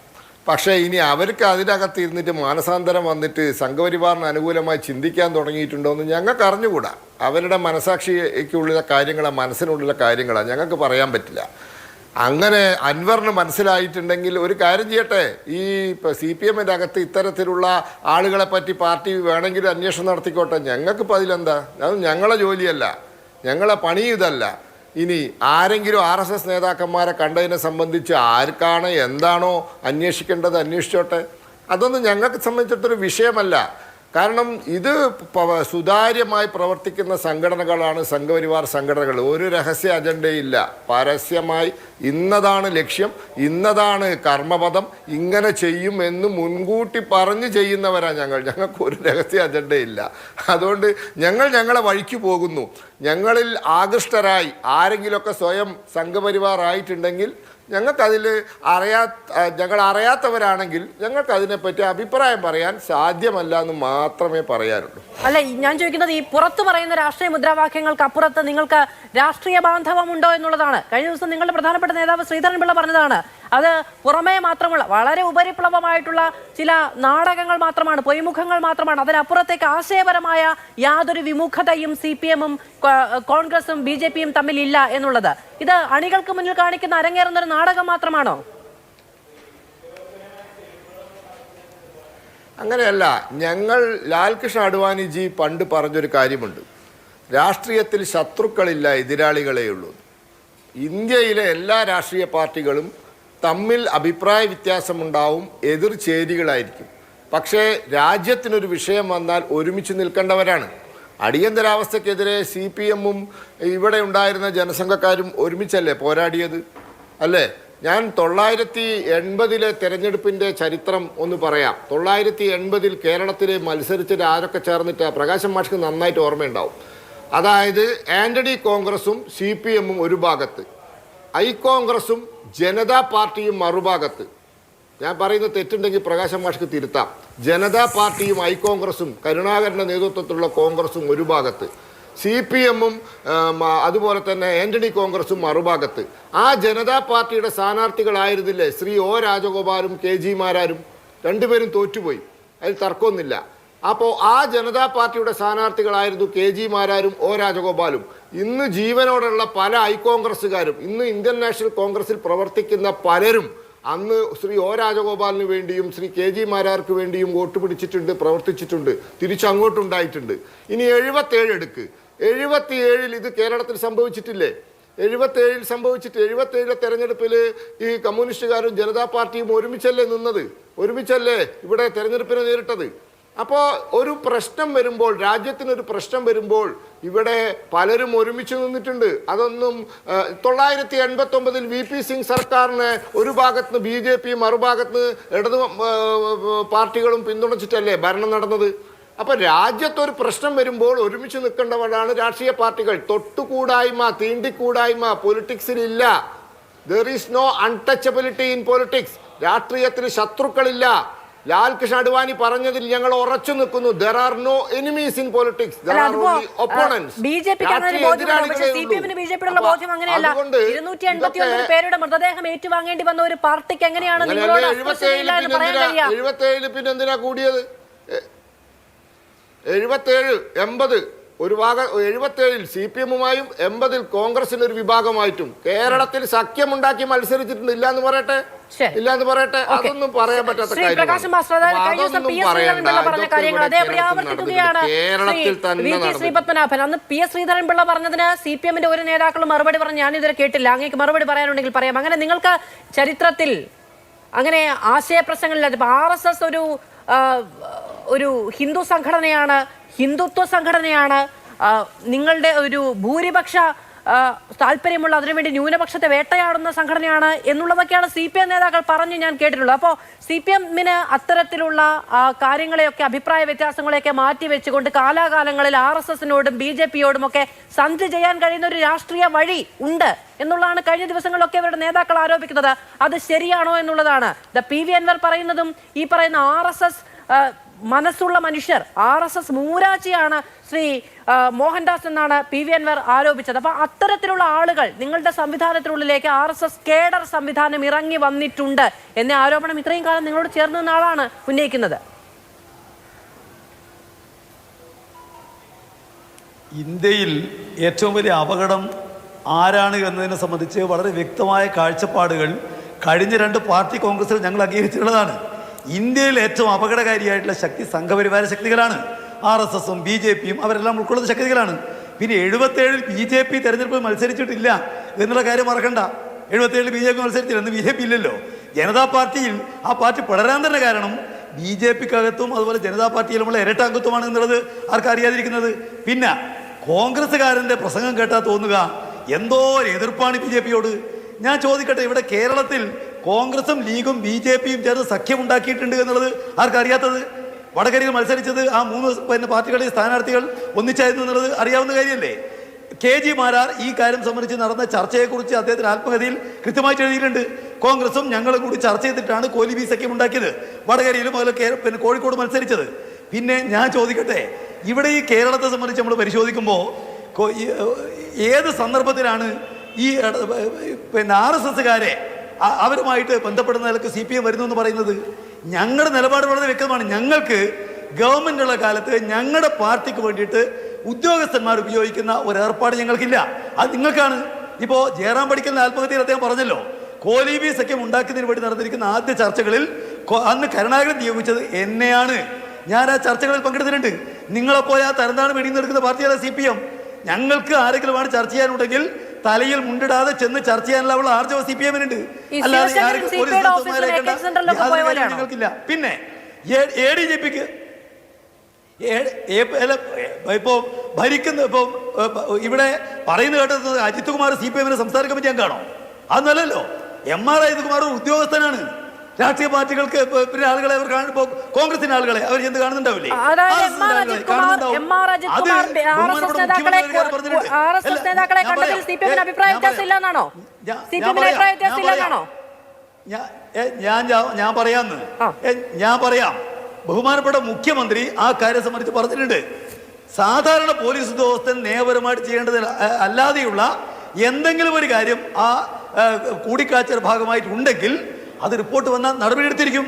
പക്ഷേ ഇനി അവർക്ക് അതിനകത്ത് ഇരുന്നിട്ട് മാനസാന്തരം വന്നിട്ട് സംഘപരിവാറിന് അനുകൂലമായി ചിന്തിക്കാൻ തുടങ്ങിയിട്ടുണ്ടോ എന്ന് ഞങ്ങൾക്ക് അറിഞ്ഞുകൂടാ. അവരുടെ മനസാക്ഷിക്കുള്ള കാര്യങ്ങളാണ്, മനസ്സിനുള്ളിലെ കാര്യങ്ങളാണ്, ഞങ്ങൾക്ക് പറയാൻ പറ്റില്ല. അങ്ങനെ അൻവറിന് മനസ്സിലായിട്ടുണ്ടെങ്കിൽ ഒരു കാര്യം ചെയ്യട്ടെ, ഈ CPM-ന്റെ അകത്ത് ഇത്തരത്തിലുള്ള ആളുകളെ പറ്റി പാർട്ടി വേണമെങ്കിൽ അന്വേഷണം നടത്തിക്കോട്ടെ. ഞങ്ങൾക്കിപ്പോൾ അതിലെന്താ? അത് ഞങ്ങളെ ജോലിയല്ല, ഞങ്ങളെ പണി ഇതല്ല. ഇനി ആരെങ്കിലും RSS നേതാക്കന്മാരെ കണ്ടതിനെ സംബന്ധിച്ച് ആർക്കാണ് എന്താണോ അന്വേഷിക്കേണ്ടത് അന്വേഷിച്ചോട്ടെ. അതൊന്നും ഞങ്ങൾക്ക് സംബന്ധിച്ചിടത്തൊരു വിഷയമല്ല. കാരണം ഇത് സുതാര്യമായി പ്രവർത്തിക്കുന്ന സംഘടനകളാണ് സംഘപരിവാർ സംഘടനകൾ. ഒരു രഹസ്യ അജണ്ടയില്ല. പരസ്യമായി ഇന്നതാണ് ലക്ഷ്യം, ഇന്നതാണ് കർമ്മപദം, ഇങ്ങനെ ചെയ്യും എന്ന് മുൻകൂട്ടി പറഞ്ഞ് ചെയ്യുന്നവരാണ് ഞങ്ങൾ. ഞങ്ങൾക്ക് ഒരു രഹസ്യ അജണ്ടയില്ല. അതുകൊണ്ട് ഞങ്ങളെ വഴിക്ക് പോകുന്നു. ഞങ്ങളിൽ ആകൃഷ്ടരായി ആരെങ്കിലുമൊക്കെ സ്വയം സംഘപരിവാർ ആയിട്ടുണ്ടെങ്കിൽ ഞങ്ങൾക്കതിൽ ഞങ്ങൾ അറിയാത്തവരാണെങ്കിൽ ഞങ്ങൾക്ക് അതിനെപ്പറ്റി അഭിപ്രായം പറയാൻ സാധ്യമല്ല എന്ന് മാത്രമേ പറയാനുള്ളൂ. അല്ല, ഞാൻ ചോദിക്കുന്നത് ഈ പുറത്തു പറയുന്ന രാഷ്ട്രീയ മുദ്രാവാക്യങ്ങൾക്ക് അപ്പുറത്ത് നിങ്ങൾക്ക് രാഷ്ട്രീയ ബാന്ധവമുണ്ടോ എന്നുള്ളതാണ്. കഴിഞ്ഞ ദിവസം നിങ്ങളുടെ പ്രധാനപ്പെട്ട നേതാവ് ശ്രീധരൻപിള്ള പറഞ്ഞതാണ്. അത് പുറമേ മാത്രമുള്ള വളരെ ഉപരിപ്ലവമായിട്ടുള്ള ചില നാടകങ്ങൾ മാത്രമാണ്, പൊയ്മുഖങ്ങൾ മാത്രമാണ്. അതിനപ്പുറത്തേക്ക് ആശയപരമായ യാതൊരു വിമുഖതയും CPM-ഉം കോൺഗ്രസും BJP-യും തമ്മിലില്ല എന്നുള്ളത്. ഇത് അണികൾക്ക് മുന്നിൽ കാണിക്കുന്ന അരങ്ങേറുന്ന ഒരു നാടകം മാത്രമാണോ? അങ്ങനെയല്ല. ഞങ്ങൾ ലാൽകൃഷ്ണ അഡ്വാനിജി പണ്ട് പറഞ്ഞൊരു കാര്യമുണ്ട്, രാഷ്ട്രീയത്തിൽ ശത്രുക്കളില്ല, എതിരാളികളേ ഉള്ളൂ. ഇന്ത്യയിലെ എല്ലാ രാഷ്ട്രീയ പാർട്ടികളും തമ്മിൽ അഭിപ്രായ വ്യത്യാസമുണ്ടാവും, എതിർചേരികളായിരിക്കും. പക്ഷേ രാജ്യത്തിനൊരു വിഷയം വന്നാൽ ഒരുമിച്ച് നിൽക്കേണ്ടവരാണ്. അടിയന്തരാവസ്ഥക്കെതിരെ CPM-ഉം ഇവിടെ ഉണ്ടായിരുന്ന ജനസംഘക്കാരും ഒരുമിച്ചല്ലേ പോരാടിയത്, അല്ലേ? ഞാൻ 980 തെരഞ്ഞെടുപ്പിൻ്റെ ചരിത്രം ഒന്ന് പറയാം. 980 കേരളത്തിൽ മത്സരിച്ചിട്ട് ആരൊക്കെ ചേർന്നിട്ട് പ്രകാശം മാഷ്ക്ക് നന്നായിട്ട് ഓർമ്മയുണ്ടാവും. അതായത് ആന്റണി കോൺഗ്രസും CPM-ഉം ഒരു ഭാഗത്ത്, ഐ കോൺഗ്രസും ജനതാ പാർട്ടിയും മറുഭാഗത്ത്. ഞാൻ പറയുന്നത് തെറ്റുണ്ടെങ്കിൽ പ്രകാശം മാഷ്ക്ക് തിരുത്താം. ജനതാ പാർട്ടിയും ഐ കോൺഗ്രസും കരുണാകരൻ്റെ നേതൃത്വത്തിലുള്ള കോൺഗ്രസും ഒരു ഭാഗത്ത്, CPM-ഉം അതുപോലെ തന്നെ ആന്റണി കോൺഗ്രസും മറുഭാഗത്ത്. ആ ജനതാ പാർട്ടിയുടെ സ്ഥാനാർത്ഥികളായിരുന്നില്ലേ ശ്രീ O രാജഗോപാലും KG മാരാരും? രണ്ടുപേരും തോറ്റുപോയി, അതിൽ തർക്കമൊന്നുമില്ല. അപ്പോൾ ആ ജനതാ പാർട്ടിയുടെ സ്ഥാനാർത്ഥികളായിരുന്നു KG മാരാരും O രാജഗോപാലും. ഇന്ന് ജീവനോടുള്ള പല ഐ കോൺഗ്രസ്സുകാരും, ഇന്ന് ഇന്ത്യൻ നാഷണൽ കോൺഗ്രസിൽ പ്രവർത്തിക്കുന്ന പലരും അന്ന് ശ്രീ O രാജഗോപാലിന് വേണ്ടിയും ശ്രീ KG മാരാർക്ക് വേണ്ടിയും വോട്ട് പിടിച്ചിട്ടുണ്ട്, പ്രവർത്തിച്ചിട്ടുണ്ട്, തിരിച്ചങ്ങോട്ടുണ്ടായിട്ടുണ്ട്. ഇനി 77 എടുക്ക്. 77 ഇത് കേരളത്തിൽ സംഭവിച്ചിട്ടില്ലേ? 77 സംഭവിച്ചിട്ട് 77 തെരഞ്ഞെടുപ്പിൽ ഈ കമ്മ്യൂണിസ്റ്റുകാരും ജനതാ പാർട്ടിയും ഒരുമിച്ചല്ലേ നിന്നത്, ഒരുമിച്ചല്ലേ ഇവിടെ തെരഞ്ഞെടുപ്പിനെ നേരിട്ടത്. അപ്പോൾ ഒരു പ്രശ്നം വരുമ്പോൾ, രാജ്യത്തിനൊരു പ്രശ്നം വരുമ്പോൾ ഇവിടെ പലരും ഒരുമിച്ച് നിന്നിട്ടുണ്ട്. അതൊന്നും 989 VP സിംഗ് സർക്കാരിനെ ഒരു ഭാഗത്ത് BJP മറുഭാഗത്ത് ഇടതു പാർട്ടികളും പിന്തുണച്ചിട്ടല്ലേ ഭരണം നടന്നത്. അപ്പം രാജ്യത്തൊരു പ്രശ്നം വരുമ്പോൾ ഒരുമിച്ച് നിൽക്കേണ്ടവരാണ് രാഷ്ട്രീയ പാർട്ടികൾ. തൊട്ടുകൂടായ്മ, തീണ്ടിക്കൂടായ്മ പൊളിറ്റിക്സിലില്ല. There is no untouchability in politics. രാഷ്ട്രീയത്തിൽ ശത്രുക്കളില്ല. ലാൽകൃഷ്ണ അഡ്വാനി പറഞ്ഞതിൽ ഞങ്ങൾ ഉറച്ചു നിൽക്കുന്നു. There are no enemies in politics. There are only opponents. പേരുടെ മൃതദേഹം ഏറ്റുവാങ്ങേണ്ടി വന്ന ഒരു പാർട്ടിക്ക് എങ്ങനെയാണ് നിങ്ങളോട് 77 പിന്നെ എന്തിനാ കൂടിയത്? 77 80 ഒരു ഭാഗം 77 CPM-ഉമായും 80 കോൺഗ്രസിന് വിഭാഗമായിട്ടും കേരളത്തിൽ സഖ്യമുണ്ടാക്കി മത്സരിച്ചിട്ടുണ്ട്. ഇല്ലാന്ന് പറയട്ടെ, ഇല്ലാന്ന് പറയട്ടെ. അതൊന്നും പറയാൻ പറ്റാത്ത കേരളത്തിൽ തന്നെ ശ്രീപത്മനാഭൻ അന്ന് PS ശ്രീധരൻപിള്ള പറഞ്ഞതിന് CPM-ന്റെ ഒരു നേതാക്കളും മറുപടി പറഞ്ഞ് ഞാനിതുവരെ കേട്ടില്ല. അങ്ങേക്ക് മറുപടി പറയാനുണ്ടെങ്കിൽ പറയാം. അങ്ങനെ നിങ്ങൾക്ക് ചരിത്രത്തിൽ അങ്ങനെ ആശയപ്രശ്നങ്ങളില്ല. RSS ഒരു ഹിന്ദു സംഘടനയാണ്, ഹിന്ദുത്വ സംഘടനയാണ്, നിങ്ങളുടെ ഒരു ഭൂരിപക്ഷ താല്പര്യമുള്ള, അതിനുവേണ്ടി ന്യൂനപക്ഷത്തെ വേട്ടയാടുന്ന സംഘടനയാണ് എന്നുള്ളതൊക്കെയാണ് CPM നേതാക്കൾ പറഞ്ഞ് ഞാൻ കേട്ടിട്ടുള്ളത്. അപ്പോൾ CPM-ന് അത്തരത്തിലുള്ള കാര്യങ്ങളെയൊക്കെ, അഭിപ്രായ വ്യത്യാസങ്ങളെയൊക്കെ മാറ്റി വെച്ചുകൊണ്ട് കാലാകാലങ്ങളിൽ RSS-നോടും BJP-യോടും ഒക്കെ സന്ധി ചെയ്യാൻ കഴിയുന്ന ഒരു രാഷ്ട്രീയ വഴി ഉണ്ട് എന്നുള്ളതാണ് കഴിഞ്ഞ ദിവസങ്ങളിലൊക്കെ അവരുടെ നേതാക്കൾ ആരോപിക്കുന്നത്. അത് ശരിയാണോ എന്നുള്ളതാണ്. PV അൻവർ പറയുന്നതും ഈ പറയുന്ന RSS മനസ്സുള്ള മനുഷ്യർ, RSS മൂരാച്ചിയാണ് ശ്രീ മോഹൻദാസ് എന്നാണ് PV അൻവർ ആരോപിച്ചത്. അപ്പൊ അത്തരത്തിലുള്ള ആളുകൾ നിങ്ങളുടെ സംവിധാനത്തിനുള്ളിലേക്ക് RSS കേഡർ സംവിധാനം ഇറങ്ങി വന്നിട്ടുണ്ട് എന്ന ആരോപണം ഇത്രയും കാലം നിങ്ങളോട് ചേർന്ന് നിന്ന ആളാണ് ഉന്നയിക്കുന്നത്. ഇന്ത്യയിൽ ഏറ്റവും വലിയ അപകടം ആരാണ് എന്നതിനെ സംബന്ധിച്ച് വളരെ വ്യക്തമായ കാഴ്ചപ്പാടുകൾ കഴിഞ്ഞ 2 പാർട്ടി കോൺഗ്രസിൽ ഞങ്ങൾ അംഗീകരിച്ചിട്ടുള്ളതാണ്. ഇന്ത്യയിൽ ഏറ്റവും അപകടകാരിയായിട്ടുള്ള ശക്തി സംഘപരിവാര ശക്തികളാണ്. RSSും BJPയും അവരെല്ലാം ഉൾക്കൊള്ളുന്ന ശക്തികളാണ്. പിന്നെ 77-ൽ BJP തെരഞ്ഞെടുപ്പിൽ മത്സരിച്ചിട്ടില്ല എന്നുള്ള കാര്യം മറക്കണ്ട. 77-ൽ BJP മത്സരിച്ചില്ല, എന്ന് BJP ഇല്ലല്ലോ. ജനതാ പാർട്ടിയിൽ ആ പാർട്ടി പടരാൻ തന്നെ കാരണം BJPക്കകത്തും അതുപോലെ ജനതാ പാർട്ടിയിലുമുള്ള ഇരട്ടാംഗത്വമാണ് എന്നുള്ളത് ആർക്കറിയാതിരിക്കുന്നത്. പിന്നെ കോൺഗ്രസ്സുകാരൻ്റെ പ്രസംഗം കേട്ടാൽ തോന്നുക എന്തോ ഒരു എതിർപ്പാണ് BJPയോട്. ഞാൻ ചോദിക്കട്ടെ, ഇവിടെ കേരളത്തിൽ കോൺഗ്രസും ലീഗും BJPയും ചേർന്ന് സഖ്യമുണ്ടാക്കിയിട്ടുണ്ട് എന്നുള്ളത് ആർക്കറിയാത്തത്? വടകരയിൽ മത്സരിച്ചത് ആ 3 പാർട്ടികളുടെ സ്ഥാനാർത്ഥികൾ ഒന്നിച്ചായിരുന്നു എന്നുള്ളത് അറിയാവുന്ന കാര്യമല്ലേ? KG മാരാർ ഈ കാര്യം സംബന്ധിച്ച് നടന്ന ചർച്ചയെക്കുറിച്ച് അദ്ദേഹത്തിന് ആത്മകഥയിൽ കൃത്യമായിട്ട് എഴുതിയിട്ടുണ്ട്. കോൺഗ്രസും ഞങ്ങളും കൂടി ചർച്ച ചെയ്തിട്ടാണ് കോലീബി സഖ്യം ഉണ്ടാക്കിയത്, വടകരയിലും അതുപോലെ കോഴിക്കോട് മത്സരിച്ചത്. പിന്നെ ഞാൻ ചോദിക്കട്ടെ, ഇവിടെ ഈ കേരളത്തെ സംബന്ധിച്ച് നമ്മൾ പരിശോധിക്കുമ്പോൾ ഏത് സന്ദർഭത്തിലാണ് ഈ RSSകാരെ അവരുമായിട്ട് ബന്ധപ്പെടുന്ന നിലക്ക് CPM വരുന്നു എന്ന് പറയുന്നത്? ഞങ്ങളുടെ നിലപാട് വളരെ വ്യക്തമാണ്. ഞങ്ങൾക്ക് ഗവൺമെൻറ്റുള്ള കാലത്ത് ഞങ്ങളുടെ പാർട്ടിക്ക് വേണ്ടിയിട്ട് ഉദ്യോഗസ്ഥന്മാർ ഉപയോഗിക്കുന്ന ഒരു ഏർപ്പാട് ഞങ്ങൾക്കില്ല, അത് നിങ്ങൾക്കാണ്. ഇപ്പോൾ ജയറാം പഠിക്കലിൻ്റെ ആത്മഹത്യയിൽ അദ്ദേഹം പറഞ്ഞല്ലോ, കോലീബി സഖ്യം ഉണ്ടാക്കുന്നതിന് വേണ്ടി നടന്നിരിക്കുന്ന ആദ്യ ചർച്ചകളിൽ അന്ന് കരുണാകരൻ നിയോഗിച്ചത് എന്നെയാണ്. ഞാൻ ആ ചർച്ചകളിൽ പങ്കെടുത്തിട്ടുണ്ട്. നിങ്ങളെപ്പോലെ ആ തരംതാണ് വെടിഞ്ഞെടുക്കുന്ന പാർട്ടിയാണ് CPM. ഞങ്ങൾക്ക് ആരെങ്കിലുമാണ് ചർച്ച ചെയ്യാനുണ്ടെങ്കിൽ തലയിൽ മുണ്ടിടാതെ ചെന്ന് ചർച്ച ചെയ്യാനുള്ള ആർജവ CPM-നുണ്ട്. അല്ലാതെ ഞങ്ങൾക്കില്ല. പിന്നെ ADGPക്ക് ഇപ്പോൾ ഭരിക്കുന്ന ഇവിടെ പറയുന്നത് കേട്ടത് അജിത് കുമാർ CPM-ന്റെ സംസ്ഥാന കമ്മിറ്റി അംഗമാണോ? അതൊന്നല്ലല്ലോ. MR അജിത് കുമാർ ഒരു ഉദ്യോഗസ്ഥനാണ്. രാഷ്ട്രീയ പാർട്ടികൾക്ക് പിന്നെ ആളുകളെ അവർ കാണുമ്പോൾ കോൺഗ്രസിന്റെ ആളുകളെ അവർ എന്ത് കാണുന്നുണ്ടാവില്ലേ? ഞാൻ പറയാം, ബഹുമാനപ്പെട്ട മുഖ്യമന്ത്രി ആ കാര്യം സംബന്ധിച്ച് പറഞ്ഞിട്ടുണ്ട്. സാധാരണ പോലീസ് ഉദ്യോഗസ്ഥൻ നിയമപരമായിട്ട് ചെയ്യേണ്ടത് അല്ലാതെയുള്ള എന്തെങ്കിലും ഒരു കാര്യം ആ കൂടിക്കാഴ്ചയുടെ ഭാഗമായിട്ടുണ്ടെങ്കിൽ അത് റിപ്പോർട്ട് വന്നാൽ നടപടിയെടുത്തിരിക്കും.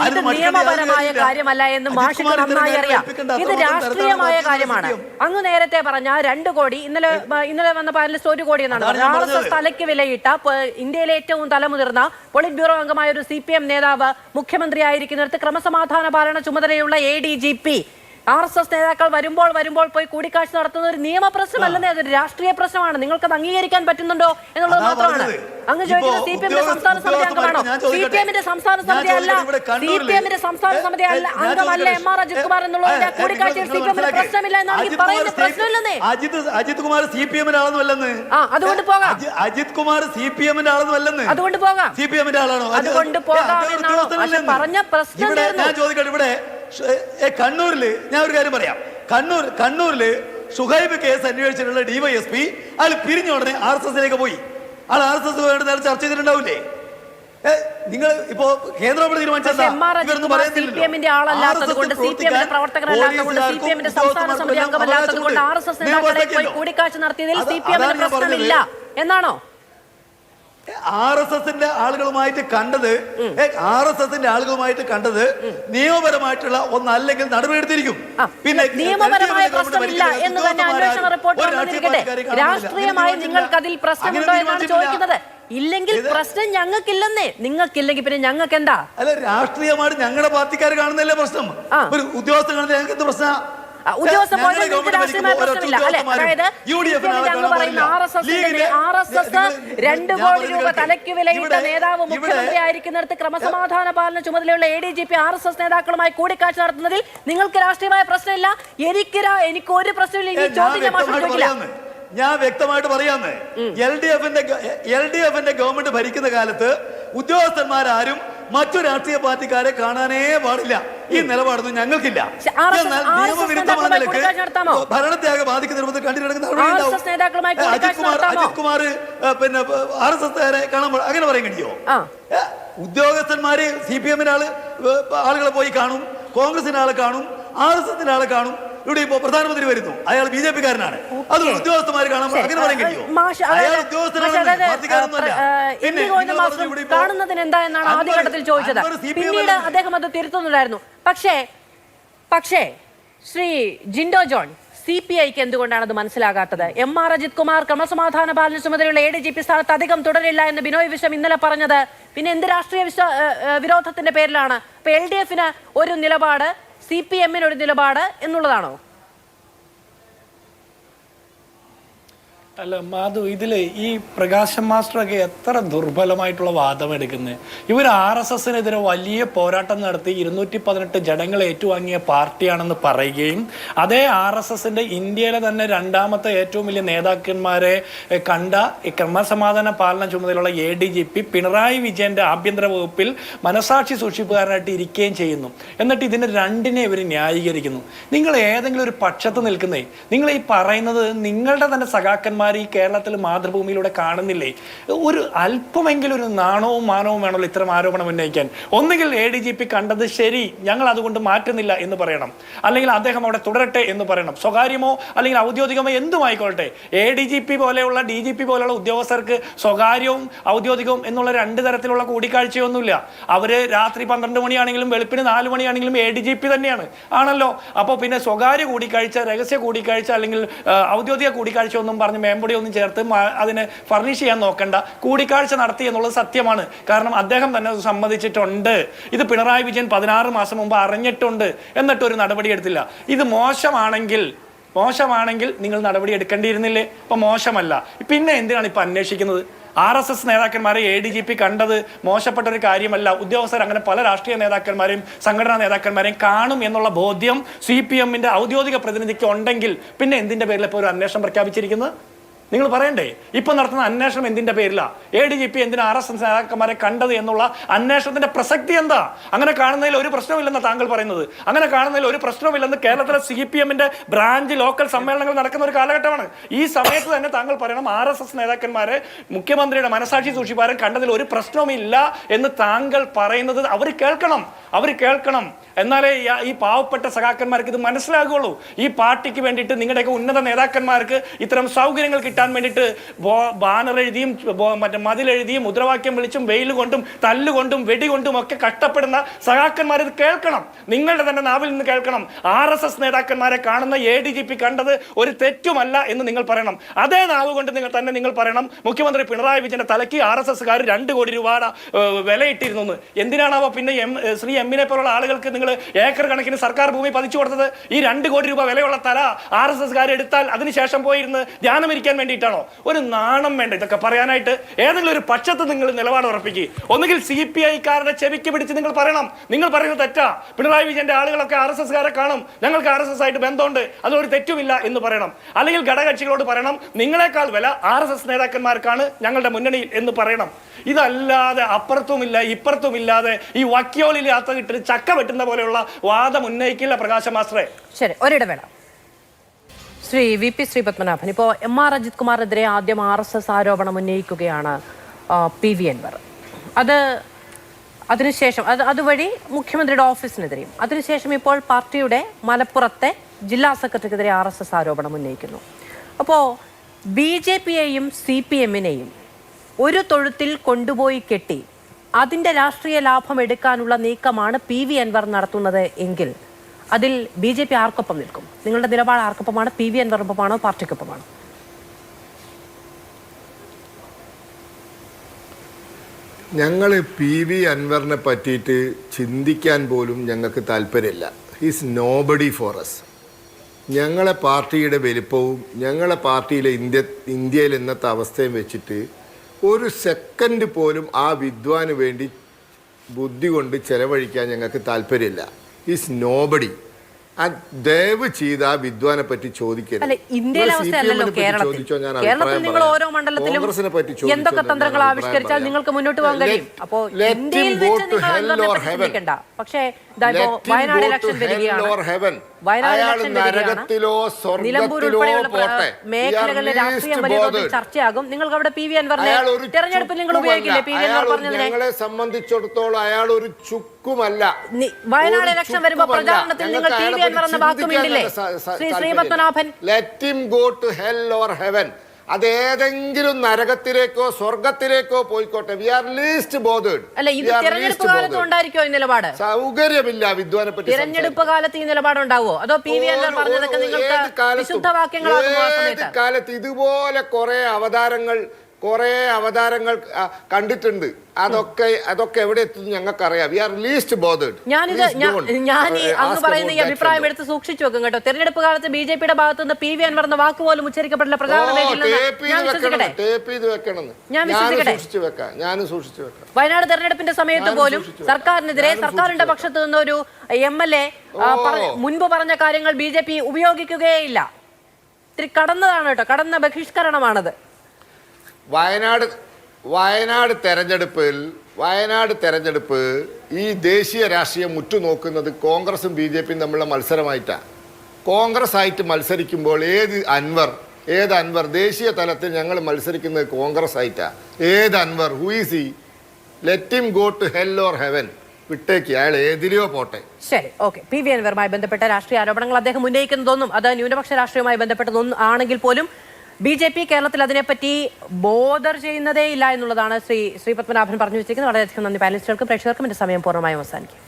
ഇത് നിയമപരമായ കാര്യമല്ല എന്ന് മാഷിക്ക് നന്നായി അറിയാം. ഇത് രാഷ്ട്രീയമായ കാര്യമാണ്. അങ്ങ് നേരത്തെ പറഞ്ഞ 2 കോടി, ഇന്നലെ വന്ന പാനലിസ്റ്റ് 1 കോടി എന്നാണ് RSS തലയ്ക്ക് വിലയിട്ട ഇന്ത്യയിലെ ഏറ്റവും തലമുതിർന്ന പോളിറ്റ് ബ്യൂറോ അംഗമായ ഒരു CPM നേതാവ് മുഖ്യമന്ത്രിയായിരിക്കുന്നിടത്ത് ക്രമസമാധാന പാലന ചുമതലയുള്ള ADGP RSS നേതാക്കൾ വരുമ്പോൾ പോയി കൂടിക്കാഴ്ച നടത്തുന്ന ഒരു നിയമ പ്രശ്നമല്ലെന്നേ, അതൊരു രാഷ്ട്രീയ പ്രശ്നമാണ്. നിങ്ങൾക്കത് അംഗീകരിക്കാൻ പറ്റുന്നുണ്ടോ എന്നുള്ളത് മാത്രമാണ്. അങ്ങ് ചോദിക്കുന്നത് CPM-ന്റെ സംസ്ഥാന സമിതി അംഗമാണോ? CPM-ന്റെ സംസ്ഥാന സമിതി അല്ല, CPM-ന്റെ സംസ്ഥാന സമിതി അംഗമല്ല MR അജിത് കുമാർ എന്നുള്ളതിന്റെ കൂടിക്കാഴ്ചയിൽ CPM-ന് പ്രശ്നമില്ല എന്നാണ് പറയുന്നത്. പ്രശ്നമില്ലെന്നേ. അജിത് കുമാർ CPM-ന്റെ ആളൊന്നുമല്ലെന്ന്. അതുകൊണ്ട് പോകാം. അജിത് കുമാർ CPM-ന്റെ ആളൊന്നുമല്ലെന്ന്. അതുകൊണ്ട് പോകാം. CPM-ന്റെ ആളാണോ? അതുകൊണ്ട് പോകാം പറഞ്ഞ പ്രശ്നം. ഞാൻ ചോദിക്കട്ടെ, ഇവിടെ കണ്ണൂരിൽ ഞാൻ ഒരു കാര്യം പറയാം. കണ്ണൂരിൽ ഷുഹൈബ് കേസ് അന്വേഷിച്ചിട്ടുള്ള DYSP അയാൾ പിരിഞ്ഞ ഉടനെ RSSലേക്ക് പോയി. ആൾ RSS നേരെ ചർച്ച ചെയ്തിട്ടുണ്ടാവില്ലേ? നിങ്ങൾ ഇപ്പോ കേന്ദ്രം തീരുമാനിച്ചത് CPM-ന്റെ ആളല്ലാത്തതുകൊണ്ട്, CPM-ന്റെ പ്രവർത്തകരല്ലാത്തതുകൊണ്ട്, CPM-ന്റെ സംസ്ഥാന സമിതി അംഗമല്ലാത്തതുകൊണ്ട് RSS നേതാക്കളെ പോയി കൂടിക്കാഴ്ച നടത്തിയതിൽ CPM-ന് പ്രശ്നമില്ല എന്നാണോ? RSSന്റെ ആളുകളുമായിട്ട് കണ്ടത് നിയമപരമായിട്ടുള്ള ഒന്നല്ലെങ്കിൽ നടപടിയെടുത്തിരിക്കും. പിന്നെ നിയമപരമായ പ്രശ്നമില്ല എന്ന് തന്നെ അന്വേഷണ റിപ്പോർട്ട് വന്നിരിക്കട്ടെ. രാഷ്ട്രീയമായി നിങ്ങൾക്ക് അതിൽ പ്രശ്നമുണ്ടോ എന്നാണ് ചോദിക്കുന്നത്. ഇല്ലെങ്കിൽ പ്രശ്നം ഞങ്ങൾക്കില്ലെന്നേ. നിങ്ങൾക്കില്ലെങ്കിൽ പിന്നെ ഞങ്ങൾക്ക് എന്താ? അല്ല, രാഷ്ട്രീയമായിട്ട് ഞങ്ങളുടെ പാർട്ടിക്കാർ കാണുന്നല്ലേ പ്രശ്നം. ഒരു ഉദ്യോഗസ്ഥൻ കാണുന്നത് ഞങ്ങൾക്ക് എന്ത് പ്രശ്നം? ഉദ്യോഗസ്ഥ രാഷ്ട്രീയമായ പ്രശ്നമില്ല അല്ലെ? അതായത് RSS 2 കോടി രൂപ തലയ്ക്ക് വിലയിട്ട നേതാവ് മുഖ്യമന്ത്രി ആയിരിക്കുന്നിടത്ത് ക്രമസമാധാന പാലന ചുമതലയുള്ള ADGP RSS നേതാക്കളുമായി കൂടിക്കാഴ്ച നടത്തുന്നതിൽ നിങ്ങൾക്ക് രാഷ്ട്രീയമായ പ്രശ്നമില്ല. എനിക്ക് ഒരു പ്രശ്നമില്ല. ഇനി ചോദ്യം ചോദിക്കില്ല. ഞാൻ വ്യക്തമായിട്ട് പറയാന്ന്, LDF-ന്റെ ഗവൺമെന്റ് ഭരിക്കുന്ന കാലത്ത് ഉദ്യോഗസ്ഥന്മാരാരും മറ്റു രാഷ്ട്രീയ പാർട്ടിക്കാരെ കാണാനേ പാടില്ല. ഈ നിലപാടൊന്നും ഞങ്ങൾക്കില്ല. എന്നാൽ നിയമവിരുദ്ധമായ നിലക്ക് ഭരണത്യാഗം ബാധിക്കുന്ന രൂപത്തിൽ കണ്ടിട്ടുണ്ടെങ്കിൽ അജിത് കുമാർ പിന്നെ RSS കാണാൻ അങ്ങനെ പറയാൻ കഴിയോ? ഉദ്യോഗസ്ഥന്മാര് CPM-ന്റെ ആളുകളെ പോയി കാണും, കോൺഗ്രസിന്റെ ആളെ കാണും, RSS-ന്റെ ആളെ കാണും. ഇവിടെ ഇപ്പോ പ്രധാനമന്ത്രി വരുന്നു, അയാൾ BJP-കാരനാണ്. അത് ഉദ്യോഗസ്ഥന്മാർ കാണാൻ അങ്ങനെ പറയാൻ കഴിയോ? അയാൾ കാണുന്നതിന് എന്താ എന്നാണ് ആദ്യഘട്ടത്തിൽ ചോദിച്ചത്. പിന്നീട് അദ്ദേഹം അത് തിരുത്തുന്നുണ്ടായിരുന്നു. പക്ഷേ ശ്രീ ജിൻഡോ ജോൺ, CPIക്ക് എന്തുകൊണ്ടാണ് അത് മനസ്സിലാകാത്തത്? MR അജിത് കുമാർ ക്രമസമാധാന പാലന ചുമതലയുള്ള ADGP സ്ഥാനത്ത് അധികം തുടരില്ല എന്ന് ബിനോയ് വിശ്വം ഇന്നലെ പറഞ്ഞത് പിന്നെ എന്ത് രാഷ്ട്രീയ വിരോധത്തിന്റെ പേരിലാണ്? അപ്പൊ LDFന് ഒരു നിലപാട്, CPMന് ഒരു നിലപാട് എന്നുള്ളതാണോ? അല്ല മാധു, ഇതില് ഈ പ്രകാശം മാസ്റ്ററൊക്കെ എത്ര ദുർബലമായിട്ടുള്ള വാദം എടുക്കുന്നത്. ഇവർ RSSനെതിരെ വലിയ പോരാട്ടം നടത്തി 218 ജനങ്ങൾ ഏറ്റുവാങ്ങിയ പാർട്ടിയാണെന്ന് പറയുകയും അതേ RSSന്റെ ഇന്ത്യയിലെ തന്നെ രണ്ടാമത്തെ ഏറ്റവും വലിയ നേതാക്കന്മാരെ കണ്ട ക്രമസമാധാന പാലന ചുമതലയുള്ള ADGP പിണറായി വിജയന്റെ ആഭ്യന്തര വകുപ്പിൽ മനസാക്ഷി സൂക്ഷിപ്പുകാരനായിട്ട് ഇരിക്കുകയും ചെയ്യുന്നു. എന്നിട്ട് ഇതിനെ രണ്ടിനെ ഇവർ ന്യായീകരിക്കുന്നു. നിങ്ങൾ ഏതെങ്കിലും ഒരു പക്ഷത്ത് നിൽക്കുന്നേ, നിങ്ങൾ ഈ പറയുന്നത് നിങ്ങളുടെ തന്നെ സഖാക്കന്മാർ ഈ കേരളത്തിൽ മാതൃഭൂമിയിലൂടെ കാണുന്നില്ലേ? ഒരു അല്പമെങ്കിലും ഒരു നാണവും മാനവും വേണമല്ലോ ഇത്തരം ആരോപണം ഉന്നയിക്കാൻ. ഒന്നുകിൽ ADGP കണ്ടത് ശരി, ഞങ്ങൾ അതുകൊണ്ട് മാറ്റുന്നില്ല എന്ന് പറയണം, അല്ലെങ്കിൽ അദ്ദേഹം അവിടെ തുടരട്ടെ എന്ന് പറയണം. സ്വകാര്യമോ അല്ലെങ്കിൽ ഔദ്യോഗികമോ എന്തുമായിക്കൊള്ളട്ടെ. ADGP പോലെയുള്ള DGP പോലെയുള്ള ഉദ്യോഗസ്ഥർക്ക് സ്വകാര്യവും ഔദ്യോഗികവും എന്നുള്ള രണ്ട് തരത്തിലുള്ള കൂടിക്കാഴ്ചയൊന്നുമില്ല. അവര് രാത്രി 12 മണിയാണെങ്കിലും വെളുപ്പിന് 4 മണിയാണെങ്കിലും ADGP തന്നെയാണ് ആണല്ലോ. അപ്പോൾ പിന്നെ സ്വകാര്യ കൂടിക്കാഴ്ച, രഹസ്യ കൂടിക്കാഴ്ച അല്ലെങ്കിൽ ഔദ്യോഗിക കൂടിക്കാഴ്ച ഒന്നും പറഞ്ഞ് മേമ്പൊടി ഒന്നും ചേർത്ത് അതിന് ഫർണിഷ് ചെയ്യാൻ നോക്കണ്ട. കൂടിക്കാഴ്ച നടത്തി എന്നുള്ളത് സത്യമാണ്. കാരണം അദ്ദേഹം തന്നെ സമ്മതിച്ചിട്ടുണ്ട്. ഇത് പിണറായി വിജയൻ 16 മാസം മുമ്പ് അറിഞ്ഞിട്ടുണ്ട്, എന്നിട്ടൊരു നടപടി എടുത്തില്ല. ഇത് മോശമാണെങ്കിൽ നിങ്ങൾ നടപടി എടുക്കേണ്ടിയിരുന്നില്ലേ? അപ്പൊ മോശമല്ല, പിന്നെ എന്തിനാണ് ഇപ്പൊ അന്വേഷിക്കുന്നത്? RSS നേതാക്കന്മാരെ ADGP കണ്ടത് മോശപ്പെട്ട ഒരു കാര്യമല്ല. ഉദ്യോഗസ്ഥർ അങ്ങനെ പല രാഷ്ട്രീയ നേതാക്കന്മാരെയും സംഘടനാ നേതാക്കന്മാരെയും കാണും എന്നുള്ള ബോധ്യം CPMന്റെ ഔദ്യോഗിക പ്രതിനിധിക്ക് ഉണ്ടെങ്കിൽ പിന്നെ എന്തിന്റെ പേരിൽ ഇപ്പോൾ ഒരു അന്വേഷണം പ്രഖ്യാപിച്ചിരിക്കുന്നത്? നിങ്ങൾ പറയണ്ടേ? ഇപ്പൊ നടത്തുന്ന അന്വേഷണം എന്തിന്റെ പേരിലാ? ADGP എന്തിനാ RSS നേതാക്കന്മാരെ കണ്ടത് എന്നുള്ള അന്വേഷണത്തിന്റെ പ്രസക്തി എന്താ? അങ്ങനെ കാണുന്നതിൽ ഒരു പ്രശ്നമില്ലെന്ന് താങ്കൾ പറയുന്നത്. അങ്ങനെ കാണുന്നതിൽ ഒരു പ്രശ്നമില്ലെന്ന് കേരളത്തിലെ CPMന്റെ ബ്രാഞ്ച് ലോക്കൽ സമ്മേളനങ്ങൾ നടക്കുന്ന ഒരു കാലഘട്ടമാണ്. ഈ സമയത്ത് തന്നെ താങ്കൾ പറയണം RSS നേതാക്കന്മാരെ മുഖ്യമന്ത്രിയുടെ മനസാക്ഷി സൂക്ഷിപ്പാരൻ കണ്ടതിൽ ഒരു പ്രശ്നവുമില്ല എന്ന് താങ്കൾ പറയുന്നത് അവർ കേൾക്കണം. എന്നാലേ ഈ പാവപ്പെട്ട സഖാക്കന്മാർക്ക് ഇത് മനസ്സിലാകുള്ളൂ. ഈ പാർട്ടിക്ക് വേണ്ടിയിട്ട് നിങ്ങളുടെയൊക്കെ ഉന്നത നേതാക്കന്മാർക്ക് ഇത്തരം സൗകര്യങ്ങൾ കിട്ടാൻ വേണ്ടിയിട്ട് ബാനർ എഴുതിയും മറ്റേ മതിലെഴുതിയും മുദ്രാവാക്യം വിളിച്ചും വെയിൽ കൊണ്ടും തല്ലുകൊണ്ടും വെടികൊണ്ടും ഒക്കെ കഷ്ടപ്പെടുന്ന സഖാക്കന്മാർ ഇത് കേൾക്കണം. നിങ്ങളുടെ തന്നെ നാവിൽ നിന്ന് കേൾക്കണം. RSS നേതാക്കന്മാരെ കാണുന്ന ADGP കണ്ടത് ഒരു തെറ്റുമല്ല എന്ന് നിങ്ങൾ പറയണം. അതേ നാവ് കൊണ്ട് നിങ്ങൾ പറയണം മുഖ്യമന്ത്രി പിണറായി വിജയന്റെ തലയ്ക്ക് RSSകാർ 2 കോടി രൂപ വിലയിട്ടിരുന്നു. എന്തിനാണാവോ പിന്നെ ശ്രീ എമ്മിനെ പോലുള്ള ആളുകൾക്ക് നിങ്ങൾ ഏക്കർ കണക്കിന് സർക്കാർ ഭൂമി പതിച്ചു കൊടുത്തത്? ഈ 2 കോടി രൂപ വിലയുള്ള തല RSSകാർ എടുത്താൽ അതിനുശേഷം പോയിരുന്ന് ധ്യാനമിരിക്കാൻ വേണ്ടിയിട്ടാണോ? ഒരു നാണം വേണ്ട ഇതൊക്കെ പറയാനായിട്ട്. ഏതെങ്കിലും ഒരു പക്ഷത്ത് നിങ്ങൾ നിലപാട് ഉറപ്പിക്കുക. ഒന്നുകിൽ CPIക്കാരുടെ ചെവിക്ക് പിടിച്ച് നിങ്ങൾ പറയണം, നിങ്ങൾ പറയുന്നത് തെറ്റാ, പിണറായി വിജയന്റെ ആളുകളൊക്കെ RSSകാരെ കാണും, ഞങ്ങൾക്ക് RSS ആയിട്ട് ബന്ധമുണ്ട്, അതൊരു തെറ്റുമില്ല എന്ന് പറയണം. അല്ലെങ്കിൽ ഘടകകക്ഷികളോട് പറയണം, നിങ്ങളെക്കാൾ വില RSS നേതാക്കന്മാർക്കാണ് ഞങ്ങളുടെ മുന്നണിയിൽ എന്ന് പറയണം. ഇതല്ലാതെ അപ്പുറത്തുമില്ല ഇപ്പുറത്തുമില്ലാതെ ഈ വക്യോലിൽ അത്തകിട്ട് ചക്ക വെട്ടുന്ന പോലെയുള്ള വാദം ഉന്നയിക്കില്ല പ്രകാശ് മാസ്റ്ററെ. ശരി, ഒരിടവേള. ശ്രീ VP ശ്രീപത്മനാഭൻ, ഇപ്പോൾ MR അജിത് കുമാറിനെതിരെ ആദ്യം RSS ആരോപണം ഉന്നയിക്കുകയാണ് PV അൻവർ. അതിനുശേഷം അതുവഴി മുഖ്യമന്ത്രിയുടെ ഓഫീസിനെതിരെയും, അതിനുശേഷം ഇപ്പോൾ പാർട്ടിയുടെ മലപ്പുറത്തെ ജില്ലാ സെക്രട്ടറിക്കെതിരെ RSS ആരോപണം ഉന്നയിക്കുന്നു. അപ്പോൾ BJPയെയും CPMനെയും ഒരു തൊഴുത്തിൽ കൊണ്ടുപോയി കെട്ടി അതിൻ്റെ രാഷ്ട്രീയ ലാഭം എടുക്കാനുള്ള നീക്കമാണ് PV അൻവർ നടത്തുന്നത് എങ്കിൽ അതിൽ BJP ആർക്കൊപ്പം നിൽക്കും? നിങ്ങളുടെ നിലപാട് ആർക്കൊപ്പമാണ്? PV അൻവറിനൊപ്പമാണോ പാർട്ടിക്കൊപ്പമാണോ? ഞങ്ങൾ PV അൻവറിനെ പറ്റിയിട്ട് ചിന്തിക്കാൻ പോലും ഞങ്ങൾക്ക് താല്പര്യമില്ല. He's nobody for us. ഞങ്ങളെ പാർട്ടിയുടെ വലിപ്പവും ഞങ്ങളെ പാർട്ടിയിലെ ഇന്ത്യയിൽ ഇന്നത്തെ അവസ്ഥയും വെച്ചിട്ട് ഒരു സെക്കൻഡ് പോലും ആ വിദ്വാന് വേണ്ടി ബുദ്ധി കൊണ്ട് ചെലവഴിക്കാൻ ഞങ്ങൾക്ക് താല്പര്യമില്ല. Is nobody. ദയവ് ചെയ്ത് ആ വിദ്വാനെ പറ്റി ചോദിക്കരുത്. എന്തൊക്കെ തന്ത്രങ്ങൾ ആവിഷ്കരിച്ചാൽ നിങ്ങൾക്ക് മുന്നോട്ട് പോകാൻ കഴിയും. അപ്പോൾ പക്ഷേ വയനാട് ഇലക്ഷൻ വരികയാണ്. നരകത്തിലോ സ്വർഗ്ഗത്തിലോ പോട്ടെ, മേഖലകളിലെ രാഷ്ട്രീയം വലിയ തോതിൽ ചർച്ചയാകും. നിങ്ങൾക്ക് അവിടെ PV അൻവറിനെ തെരഞ്ഞെടുപ്പിൽ നിങ്ങൾ ഉപയോഗിക്കില്ലേ? PV അൻവർ പറഞ്ഞതിനെ ഞങ്ങളെ സംബന്ധിച്ചിടത്തോളം അയാൾ ഒരു ചുക്കുമല്ല. വയനാട് ഇലക്ഷൻ വരുമ്പോൾ പ്രചാരണത്തിൽ നിങ്ങൾ PV അൻവർ എന്ന വാക്കുമില്ലേ? Sri Sreepadmanabhan, let him go to hell or heaven. അതേതെങ്കിലും നരകത്തിലേക്കോ സ്വർഗത്തിലേക്കോ പോയിക്കോട്ടെ. We are least bothered. അല്ല, ഇത് തെരഞ്ഞെടുപ്പ് കാലത്ത് ഉണ്ടായിരിക്കോ ഈ നിലപാട്? സൗകര്യമില്ല വിദ്വാനെ പറ്റി. തെരഞ്ഞെടുപ്പ് കാലത്ത് ഈ നിലപാടുണ്ടാവോ? അതോ പി വി അൻവർ പറഞ്ഞതൊക്കെ നിങ്ങൾക്ക് വിശുദ്ധവാക്യങ്ങളാകുമോ? ഏത് കാലത്ത് ഇതുപോലെ കുറെ അവതാരങ്ങൾ കണ്ടിട്ടുണ്ട്. അതൊക്കെ എവിടെ എത്തുന്നു ഞങ്ങൾക്കറിയാം. We are least bothered. ഞാൻ അങ്ങ് പറയുന്ന ഈ അഭിപ്രായം എടുത്ത് സൂക്ഷിച്ചു വെക്കും കേട്ടോ. തെരഞ്ഞെടുപ്പ് കാലത്ത് BJP-യുടെ ഭാഗത്ത് നിന്ന് PV അൻവർ എന്ന വാക്ക് പോലും ഉച്ചരിക്കപ്പെട്ടില്ല പ്രചാരണ വേദിയിൽ. വയനാട് തെരഞ്ഞെടുപ്പിന്റെ സമയത്ത് പോലും സർക്കാരിനെതിരെ സർക്കാരിന്റെ പക്ഷത്ത് നിന്ന് ഒരു MLA മുൻപ് പറഞ്ഞ കാര്യങ്ങൾ BJP ഉപയോഗിക്കുകയില്ല. ഇത്തിരി കടന്നതാണ് കേട്ടോ, കടന്ന ബഹിഷ്കരണമാണത്. വയനാട് തെരഞ്ഞെടുപ്പ് ഈ ദേശീയ രാഷ്ട്രീയം ഉറ്റുനോക്കുന്നത് കോൺഗ്രസും BJP-യും തമ്മിലുള്ള മത്സരമായിട്ടാണ്. കോൺഗ്രസ് ആയിട്ട് മത്സരിക്കുമ്പോൾ ഏത് അൻവർ ദേശീയ തലത്തിൽ ഞങ്ങൾ മത്സരിക്കുന്നത് കോൺഗ്രസ് ആയിട്ടാണ്. ഏത് Anwar? Who is he? Let him go to hell or heaven. വിട്ടേക്ക്, അയാൾ ഏതിലെയോ പോട്ടെ. ശരി, ഓക്കെ. PV അൻവറുമായി ബന്ധപ്പെട്ട രാഷ്ട്രീയ ആരോപണങ്ങൾ അദ്ദേഹം ഉന്നയിക്കുന്നതൊന്നും അത് ന്യൂനപക്ഷ രാഷ്ട്രീയവുമായി ബന്ധപ്പെട്ടതൊന്നും ആണെങ്കിൽ പോലും BJP കേരളത്തിൽ അതിനെപ്പറ്റി ബോധർ ചെയ്യുന്നതേ ഇല്ല എന്നുള്ളതാണ് ശ്രീ പത്മനാഭൻ പറഞ്ഞു വെച്ചിരിക്കുന്നത്. വളരെയധികം നന്ദി പാനലിസ്റ്റുകൾക്കും പ്രേക്ഷകർക്കും. എന്റെ സമയം പൂർണ്ണമായും അവസാനിക്കും.